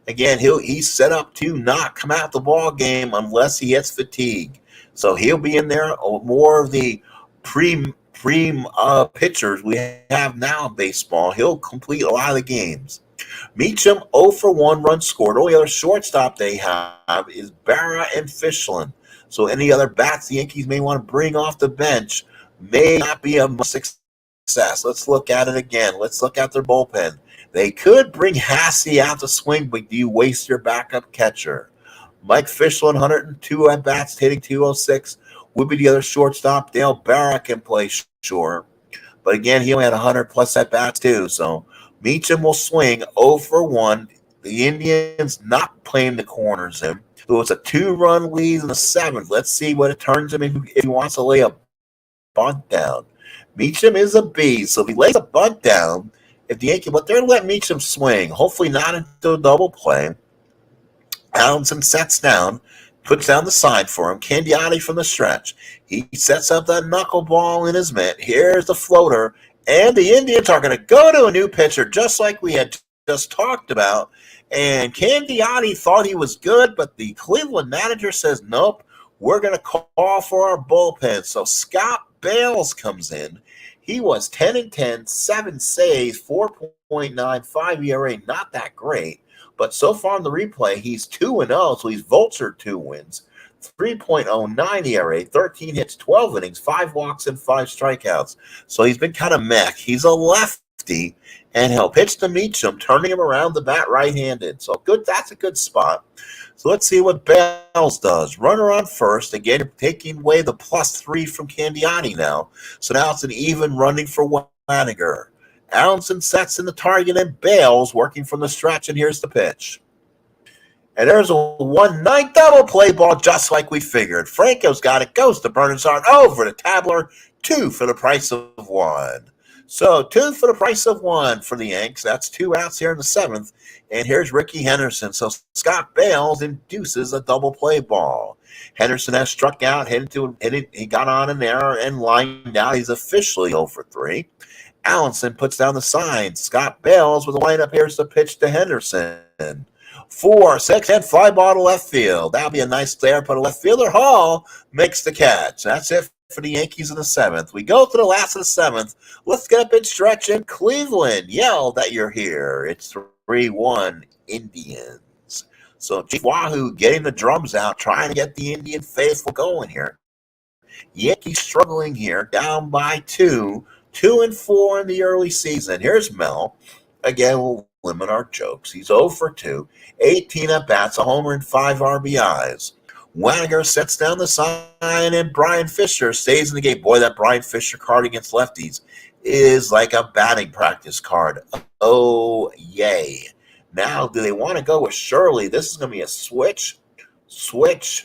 Again, he's set up to not come out the ball game unless he hits fatigue. So he'll be in there. More of the pre pitchers we have now in baseball. He'll complete a lot of the games. Meacham 0 for 1 run scored. Only other shortstop they have is Barra and Fischlin. So any other bats the Yankees may want to bring off the bench may not be a success. Let's look at it again. Let's look at their bullpen. They could bring Hassey out to swing, but do you waste your backup catcher? Mike Fischlin, 102 at-bats, hitting 206. Would be the other shortstop. Dale Barra can play short. But again, he only had 100-plus at-bats too. So Meacham will swing 0 for 1. The Indians not playing the corners him. So it's a 2-run lead in the 7th. Let's see what it turns him if he wants to lay a bunt down. Meacham is a B, so if he lays a bunt down, but they're letting Meacham swing, hopefully not into a double play. Allenson sets down, puts down the sign for him. Candiotti from the stretch. He sets up that knuckleball in his mitt. Here's the floater, and the Indians are going to go to a new pitcher, just like we had just talked about. And Candiotti thought he was good, but the Cleveland manager says, nope, we're going to call for our bullpen. So Scott Bales comes in. He was 10-10, 7 saves, 4.95 ERA, not that great. But so far in the replay, he's 2-0, so he's vultured 2 wins. 3.09 ERA, 13 hits, 12 innings, 5 walks, and 5 strikeouts. So he's been kind of meh. He's a lefty, and he'll pitch to Meacham, turning him around the bat right-handed. So good. That's a good spot. So let's see what Bales does. Runner on first. Again, you're taking away the +3 from Candiotti now. So now it's an even running for Waniger. Allenson sets in the target, and Bales working from the stretch, and here's the pitch. And there's a 1-9 double play ball, just like we figured. Franco's got it. Goes to Bernhardt over to Tabler. 2 for the price of 1. So 2 for the price of 1 for the Yanks. That's 2 outs here in the 7th. And here's Ricky Henderson. So Scott Bales induces a double play ball. Henderson has struck out, he got on an error and lined out. He's officially 0 for 3. Allenson puts down the sign. Scott Bales with a lineup. Here's the pitch to Henderson. 4-6 and fly ball to left field. That'll be a nice there, but a left fielder. Hall makes the catch. That's it for the Yankees in the 7th. We go to the last of the 7th. Let's get up and stretch in Cleveland. Yell that you're here. It's 3-1 Indians. So Chief Wahoo getting the drums out, trying to get the Indian faithful going here. Yankees struggling here, down by 2. 2-4 in the early season. Here's Mel. Again, we'll limit our jokes. He's 0 for 2. 18 at-bats, a homer and 5 RBIs. Waniger sets down the sign, and Brian Fisher stays in the game. Boy, that Brian Fisher card against lefties is like a batting practice card. Oh, yay. Now, do they want to go with Shirley? This is going to be a switch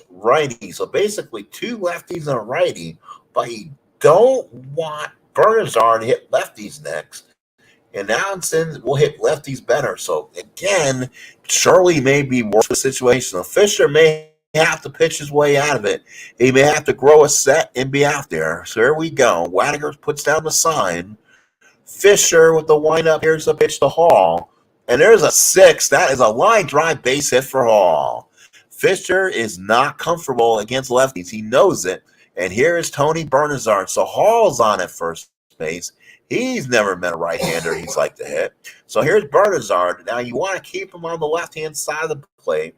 righty. So basically, two lefties and a righty, but you don't want Bernazar to hit lefties next. And Allenson will hit lefties better. So again, Shirley may be worse the situation. So Fisher may have to pitch his way out of it. He may have to grow a set and be out there. So here we go. Waniger puts down the sign. Fisher with the windup. Here's the pitch to Hall. And there's a 6. That is a line drive base hit for Hall. Fisher is not comfortable against lefties. He knows it. And here is Tony Bernazard. So Hall's on at first base. He's never met a right-hander he's like to hit. So here's Bernazard. Now you want to keep him on the left-hand side of the plate.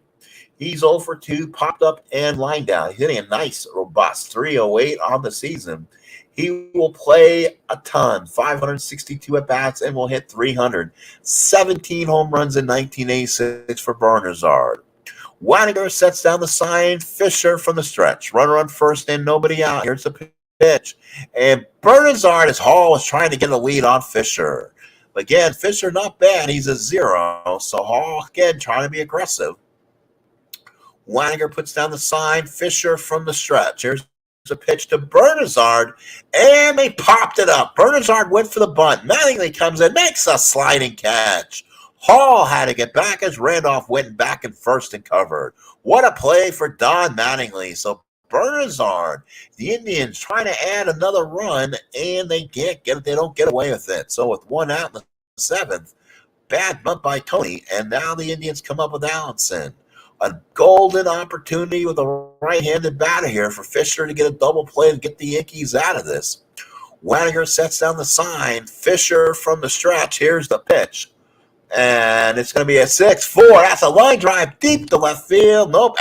He's 0 for 2, popped up and lined down. He's hitting a nice, robust 308 on the season. He will play a ton, 562 at-bats, and will hit 300. 17 home runs in 1986 for Bernazard. Waniger sets down the sign. Fisher from the stretch. Runner on first and nobody out. Here's the pitch. And Bernazard, as Hall is trying to get a lead on Fisher. Again, Fisher not bad. He's a 0. So Hall, again, trying to be aggressive. Waniger puts down the sign. Fisher from the stretch. Here's a pitch to Bernazard, and they popped it up. Bernazard went for the bunt. Mattingly comes in, makes a sliding catch. Hall had to get back as Randolph went back in first and covered. What a play for Don Mattingly. So Bernazard, the Indians trying to add another run, and they can't get it. They don't get away with it. So with 1 out in the 7th, bad bunt by Tony, and now the Indians come up with Allenson. A golden opportunity with a right-handed batter here for Fisher to get a double play and get the Yankees out of this. Waniger sets down the sign. Fisher from the stretch. Here's the pitch. And it's going to be a 6-4. That's a line drive deep to left field. Nope.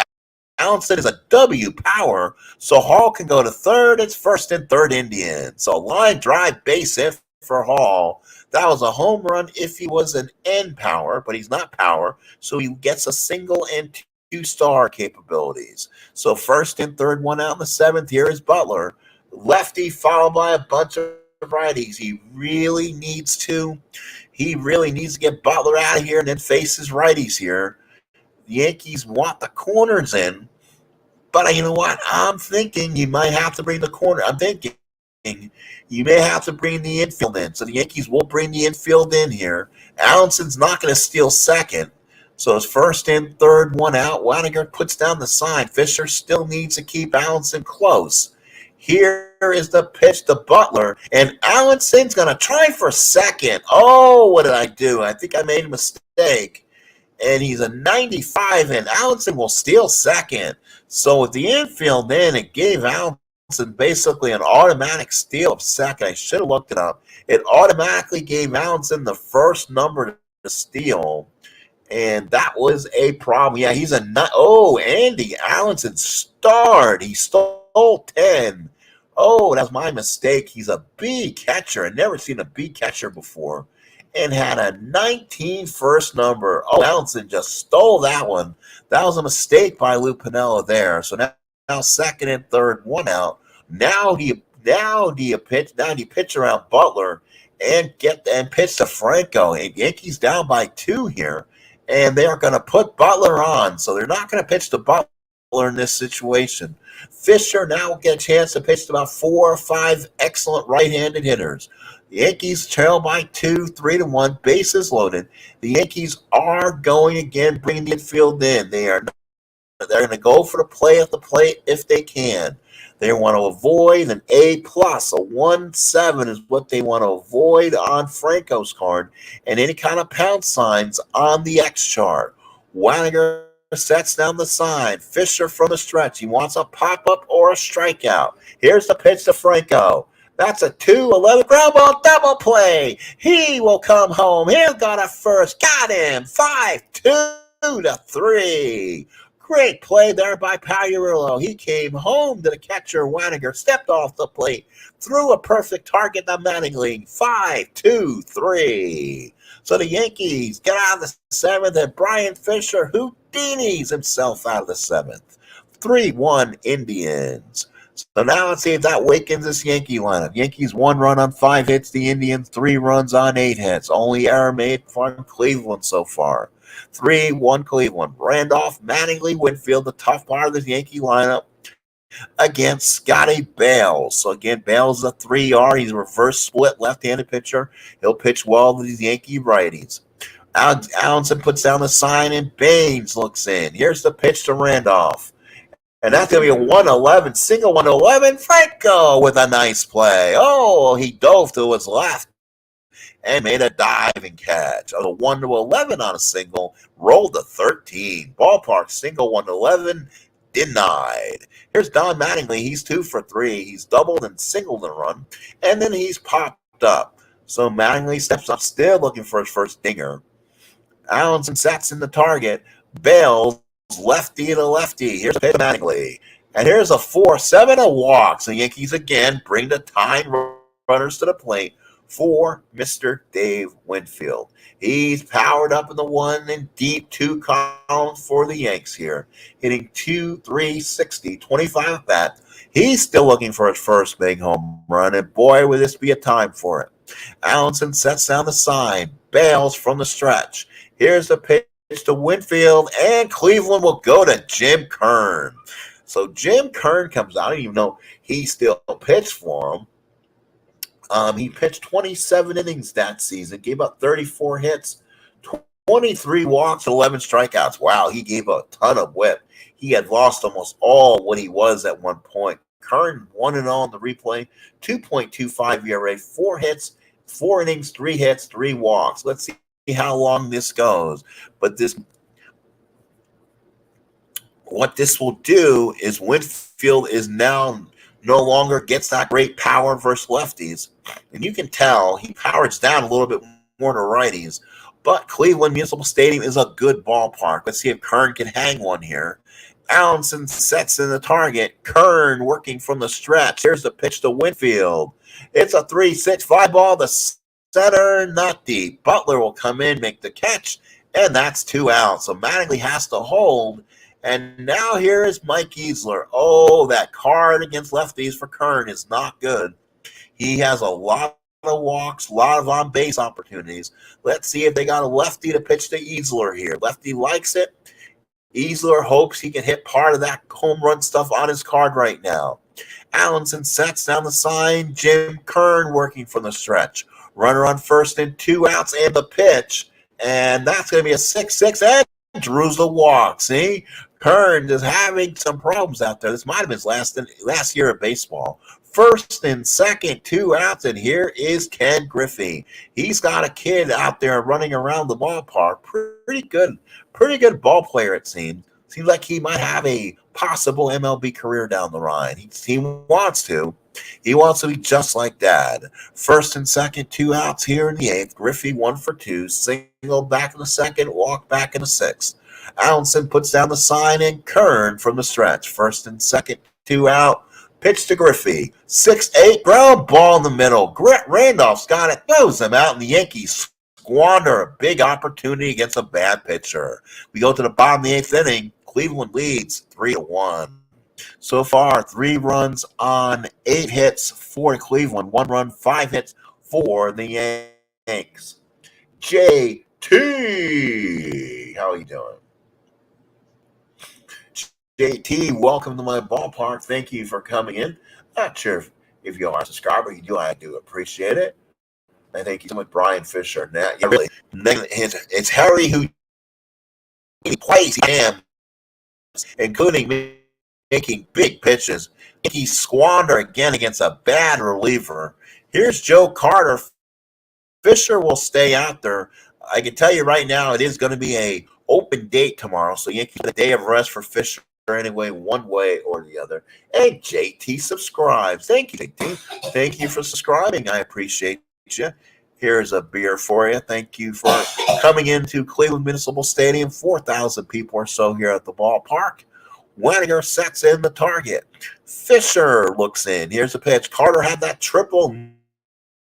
Allenson is a W power, so Hall can go to third. It's first and third Indian. So line drive base hit for Hall. That was a home run if he was an N power, but he's not power, so he gets a single and 2-star capabilities. So first and third, 1 out in the 7th. Here is Butler. Lefty followed by a bunch of righties. He really needs to get Butler out of here and then face his righties here. The Yankees want the corners in, but you know what? I'm thinking you might have to bring the corner. I'm thinking you may have to bring the infield in. So the Yankees will bring the infield in here. Allenson's not going to steal second. So it's first and third, 1 out. Waniger puts down the sign. Fisher still needs to keep Allenson close. Here is the pitch to Butler, and Allenson's going to try for second. Oh, what did I do? I think I made a mistake. And he's a 95, and Allenson will steal second. So with the infield in, it gave Allenson basically an automatic steal of second. I should have looked it up. It automatically gave Allenson the first number to steal, and that was a problem. Yeah, he's a nut. Oh, Andy Allenson starred. He stole 10. Oh, that was my mistake. He's a B catcher. I've never seen a B catcher before. And had a 19 first number. Oh, Allenson just stole that one. That was a mistake by Lou Piniella there. So now second and third, 1 out. Now do you pitch around Butler and pitch to Franco? And Yankees down by 2 here, and they are going to put Butler on. So they're not going to pitch to Butler in this situation. Fisher now will get a chance to pitch to about 4 or 5 excellent right-handed hitters. The Yankees trail by 2, 3-1, bases loaded. The Yankees are going again, bringing the infield in. They're going to go for the play at the plate if they can. They want to avoid an A+, a 1-7 is what they want to avoid on Franco's card, and any kind of pound signs on the X chart. Waniger sets down the sign. Fisher from the stretch. He wants a pop-up or a strikeout. Here's the pitch to Franco. That's a 2-11 ground ball double play. He will come home. He'll got a first. Got him. 5-2-3. Great play there by Pagliarulo. He came home to the catcher. Waniger stepped off the plate, threw a perfect target to Mattingly. 5-2-3. So the Yankees get out of the 7th, and Brian Fisher Houdini's himself out of the 7th. 3-1 Indians. So now let's see if that wakens this Yankee lineup. Yankees 1 run on 5 hits. The Indians 3 runs on 8 hits. Only error made from Cleveland so far. 3-1 Cleveland. Randolph, Mattingly, Winfield, the tough part of the Yankee lineup against Scotty Bales. So again, Bales is a 3R. He's a reverse split left-handed pitcher. He'll pitch well to these Yankee righties. Allenson puts down the sign and Baines looks in. Here's the pitch to Randolph. And that's going to be a 111, single 111. Franco with a nice play. Oh, he dove to his left and made a diving catch. A 1-11 on a single, rolled to 13. Ballpark single 111, denied. Here's Don Mattingly. He's 2 for 3. He's doubled and singled a run, and then he's popped up. So Mattingly steps up, still looking for his first dinger. Allenson sets in the target. Bales, lefty to lefty. Here's a pitch to Mattingly. And here's a 4-7, a walk. So Yankees again bring the tying runners to the plate for Mr. Dave Winfield. He's powered up in the 1 and deep 2 columns for the Yanks here. Hitting 2-3-60, 25 at bat. He's still looking for his first big home run, and boy, would this be a time for it. Allenson sets down the sign. Bales from the stretch. Here's the pitch to Winfield, and Cleveland will go to Jim Kern. So Jim Kern comes out. I didn't even know he still pitched for him. He pitched 27 innings that season, gave up 34 hits, 23 walks, 11 strikeouts. Wow, he gave a ton of whip. He had lost almost all what he was at one point. Kern 1-0 in the replay, 2.25 ERA, 4 hits, 4 innings, 3 hits, 3 walks. Let's see how long this goes. But what this will do is Winfield is now no longer gets that great power versus lefties. And you can tell he powers down a little bit more to righties. But Cleveland Municipal Stadium is a good ballpark. Let's see if Kern can hang one here. Allenson sets in the target. Kern working from the stretch. Here's the pitch to Winfield. It's a 3-6 fly ball to center, not deep. Butler will come in, make the catch, and that's 2 outs. So Mattingly has to hold. And now here is Mike Easler. Oh, that card against lefties for Kern is not good. He has a lot of walks, a lot of on-base opportunities. Let's see if they got a lefty to pitch to Easler here. Lefty likes it. Easler hopes he can hit part of that home run stuff on his card right now. Allenson sets down the sign. Jim Kern working from the stretch. Runner on first and 2 outs and the pitch. And that's going to be a 6-6 and Drew's the walk. See? Kern is having some problems out there. This might have been his last year of baseball. First and second, 2 outs, and here is Ken Griffey. He's got a kid out there running around the ballpark. Pretty good ball player, it seems. Seems like he might have a possible MLB career down the line. He wants to. He wants to be just like Dad. First and second, 2 outs here in the 8th. Griffey 1 for 2. Single back in the 2nd, walk back in the 6th. Allenson puts down the sign and Kern from the stretch. First and second, 2 out. Pitch to Griffey. 6-8, ground ball in the middle. Randolph's got it, throws him out, and the Yankees squander a big opportunity against a bad pitcher. We go to the bottom of the 8th inning. Cleveland leads 3-1. So far, 3 runs on 8 hits for Cleveland. 1 run, 5 hits for the Yanks. JT, how are you doing? JT, welcome to my ballpark. Thank you for coming in. Not sure if you are a subscriber. You do, I do appreciate it. And thank you so much, Brian Fisher. Now, really, it's Harry who plays him, including making big pitches. He squander again against a bad reliever. Here's Joe Carter. Fisher will stay out there. I can tell you right now, it is going to be a open date tomorrow. So Yankees a day of rest for Fisher anyway, one way or the other. And JT subscribes. Thank you, JT. Thank you for subscribing. I appreciate you. Here's a beer for you. Thank you for coming into Cleveland Municipal Stadium. 4,000 people or so here at the ballpark. Wenninger sets in the target. Fisher looks in. Here's the pitch. Carter had that triple.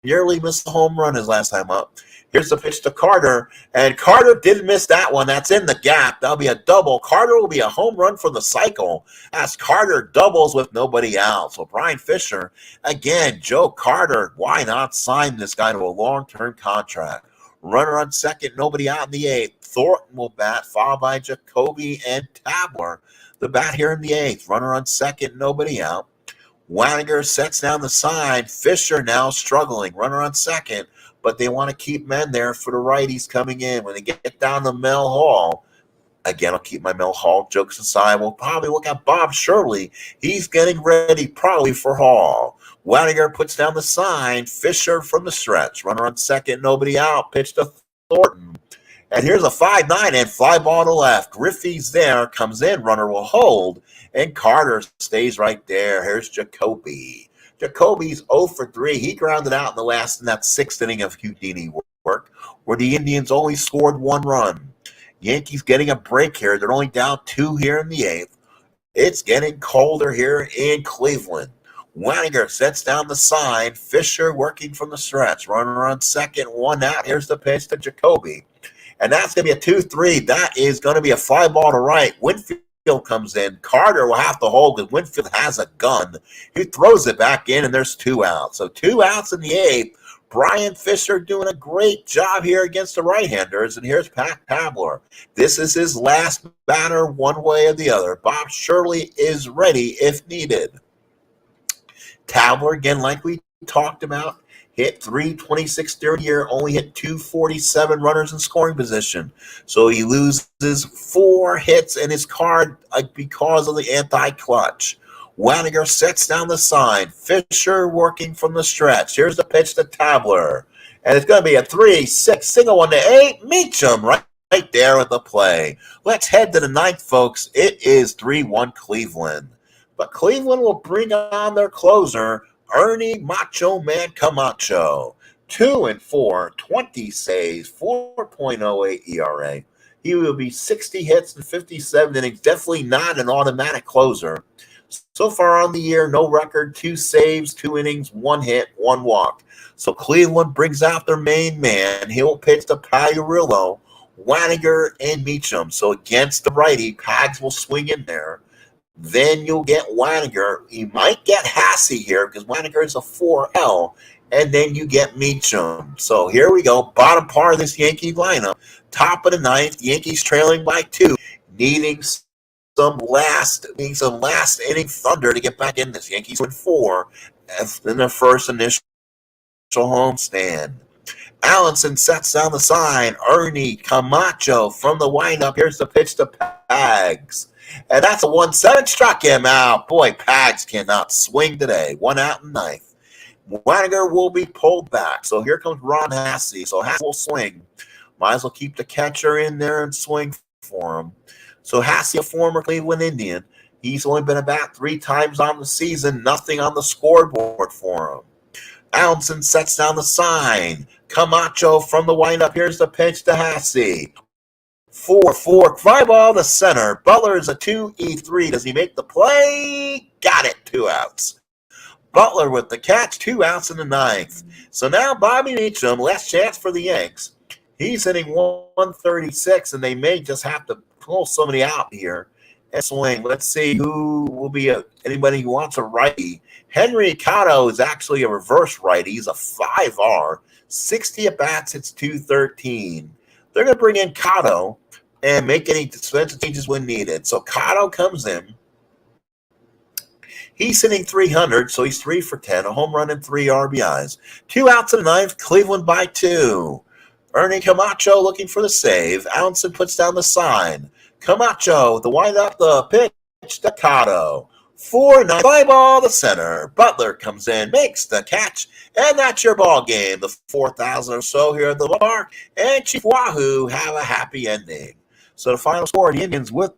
nearly missed a home run his last time up. Here's the pitch to Carter, and Carter didn't miss that one. That's in the gap. That'll be a double. Carter will be a home run for the cycle as Carter doubles with nobody out. So Brian Fisher, again, Joe Carter, why not sign this guy to a long-term contract? Runner on second, nobody out in the eighth. Thornton will bat, followed by Jacoby and Tabler. The bat here in the eighth. Runner on second, nobody out. Waniger sets down the side. Fisher now struggling. Runner on second, but they want to keep men there for the righties coming in. When they get down to Mel Hall, again, I'll keep my Mel Hall jokes aside. We'll probably look at Bob Shirley. He's getting ready probably for Hall. Waniger puts down the sign. Fisher from the stretch. Runner on second, nobody out. Pitch to Thornton. And here's a 5-9 and fly ball to left. Griffey's there, comes in, runner will hold, and Carter stays right there. Here's Jacoby. Jacoby's 0 for 3. He grounded out in that sixth inning of Houdini work, where the Indians only scored 1 run. Yankees getting a break here. They're only down 2 here in the eighth. It's getting colder here in Cleveland. Waniger sets down the sign. Fisher working from the stretch. Runner on second, 1 out. Here's the pitch to Jacoby. And that's going to be a 2-3. That is going to be a fly ball to right. Winfield comes in. Carter will have to hold because Winfield has a gun. He throws it back in, and there's 2 outs. So 2 outs in the eighth. Brian Fisher doing a great job here against the right-handers. And here's Pat Tabler. This is his last batter one way or the other. Bob Shirley is ready if needed. Tabler, again, like we talked about, hit 326 during the year, only hit 247 runners in scoring position. So he loses 4 hits in his card because of the anti-clutch. Waniger sets down the sign. Fisher working from the stretch. Here's the pitch to Tabler. And it's going to be a 3-6 single 1 to 8. Meacham right there with the play. Let's head to the ninth, folks. It is 3-1 Cleveland. But Cleveland will bring on their closer, Ernie Macho Man Camacho. 2-4, 20 saves, 4.08 ERA. He will be 60 hits and 57 innings. Definitely not an automatic closer. So far on the year, no record, 2 saves, 2 innings, 1 hit, 1 walk. So Cleveland brings out their main man. He'll pitch to Pagliarulo, Waniger, and Meacham. So against the righty, Pags will swing in there. Then you'll get Waniger. You might get Hassey here because Waniger is a 4L. And then you get Meacham. So here we go. Bottom part of this Yankee lineup. Top of the ninth. Yankees trailing by 2. Needing some last inning thunder to get back in this. Yankees win 4 in their first initial homestand. Allenson sets down the sign. Ernie Camacho from the windup. Here's the pitch to Pags. And that's a 1-7. Struck him out. Boy, Pags cannot swing today. 1 out in ninth. Waniger will be pulled back. So here comes Ron Hassey. So Hassey will swing. Might as well keep the catcher in there and swing for him. So Hassey, a former Cleveland Indian. He's only been about 3 times on the season. Nothing on the scoreboard for him. Allenson sets down the sign. Camacho from the windup. Here's the pitch to Hassey. 4-4, fly ball to center. Butler is a 2-3. Does he make the play? Got it. 2 outs. Butler with the catch. 2 outs in the ninth. So now Bobby Meacham, last chance for the Yanks. He's hitting 136, and they may just have to pull somebody out here and swing. Let's see who will be anybody who wants a righty. Henry Cotto is actually a reverse righty. He's a 5R. 60 at-bats, hits 213. They're going to bring in Cotto and make any defensive changes when needed. So Cotto comes in. He's hitting 300, so he's 3 for 10, a home run and 3 RBIs. 2 outs in the ninth, Cleveland by 2. Ernie Camacho looking for the save. Allenson puts down the sign. Camacho, the windup, the pitch to Cotto. 4-9, fly ball to center. Butler comes in, makes the catch, and that's your ball game. The 4,000 or so here at the park, and Chief Wahoo have a happy ending. So the final score, the Indians with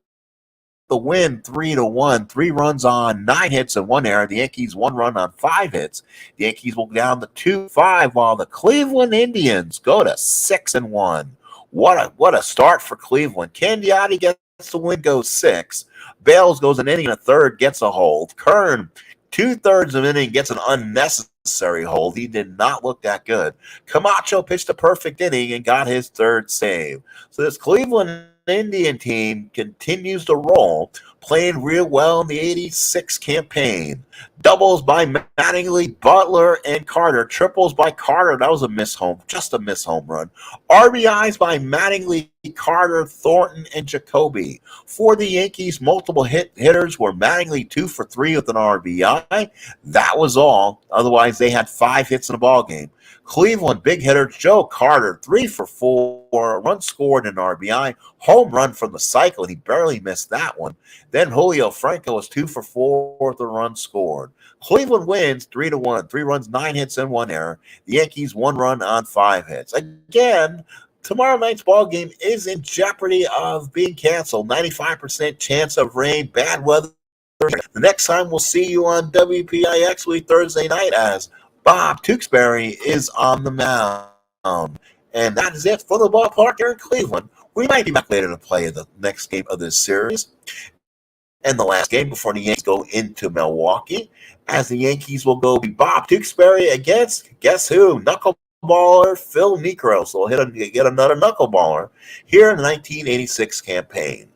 the win 3-1, 3 runs on 9 hits and 1 error. The Yankees 1 run on 5 hits. The Yankees will go down to 2-5, while the Cleveland Indians go to 6-1. What a start for Cleveland. Candiotti gets the win, goes 6. Bales goes an inning and a third, gets a hold. Kern, 2/3 of an inning, gets an unnecessary unnecessary hold. He did not look that good. Camacho pitched a perfect inning and got his third save. So this Cleveland Indian team continues to roll, playing real well in the 86 campaign. Doubles by Mattingly, Butler, and Carter. Triples by Carter. That was just a miss home run. RBIs by Mattingly, Carter, Thornton, and Jacoby. For the Yankees, multiple hitters were Mattingly 2 for 3 with an RBI. That was all. Otherwise, they had 5 hits in the ballgame. Cleveland, big hitter Joe Carter, 3 for 4, run scored and RBI, home run from the cycle, and he barely missed that one. Then Julio Franco was 2 for 4 with a run scored. Cleveland wins 3-1, 3 runs, 9 hits, and 1 error. The Yankees 1 run on 5 hits. Again, tomorrow night's ball game is in jeopardy of being canceled. 95% chance of rain, bad weather. The next time we'll see you on WPIX will be Thursday night as Bob Tewksbury is on the mound. And that is it for the ballpark here in Cleveland. We might be back later to play the next game of this series and the last game before the Yankees go into Milwaukee, as the Yankees will go be Bob Tewksbury against, guess who? Knuckle Baller Phil Niekro. So we'll get another Knuckle Baller here in the 1986 campaign.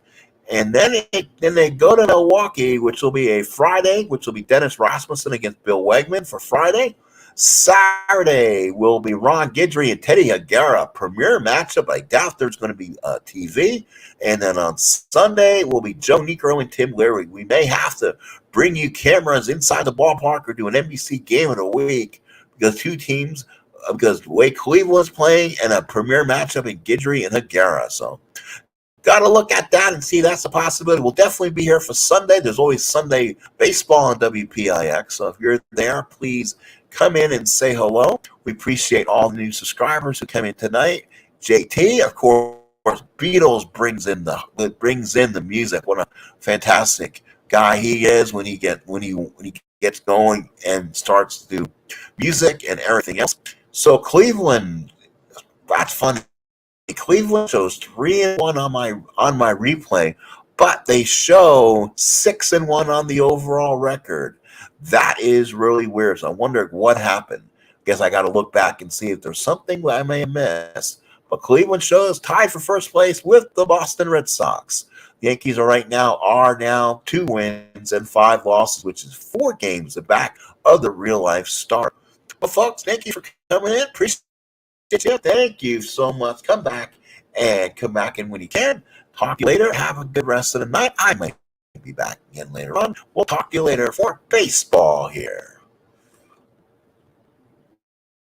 And then they go to Milwaukee, which will be a Friday, which will be Dennis Rasmussen against Bill Wegman for Friday. Saturday will be Ron Guidry and Teddy Higuera. Premier matchup. I doubt there's going to be TV. And then on Sunday will be Joe Niekro and Tim Leary. We may have to bring you cameras inside the ballpark or do an NBC game in a week because because the way Cleveland's playing and a premier matchup in Guidry and Higuera. So got to look at that and see that's a possibility. We'll definitely be here for Sunday. There's always Sunday baseball on WPIX. So if you're there, please come in and say hello. We appreciate all the new subscribers who come in tonight. JT, of course, Beatles brings in the music. What a fantastic guy he is when he gets going and starts to do music and everything else. So Cleveland, that's funny. Cleveland shows 3-1 on my replay, but they show 6-1 on the overall record. That is really weird. So I wonder what happened. Guess I got to look back and see if there's something I may have missed. But Cleveland shows tied for first place with the Boston Red Sox. The Yankees are now 2 wins and 5 losses, which is 4 games back of the real life star. But folks, thank you for coming in. Appreciate you. Thank you so much. Come back in when you can. Talk to you later. Have a good rest of the night. I might be back again later on. We'll talk to you later for baseball here.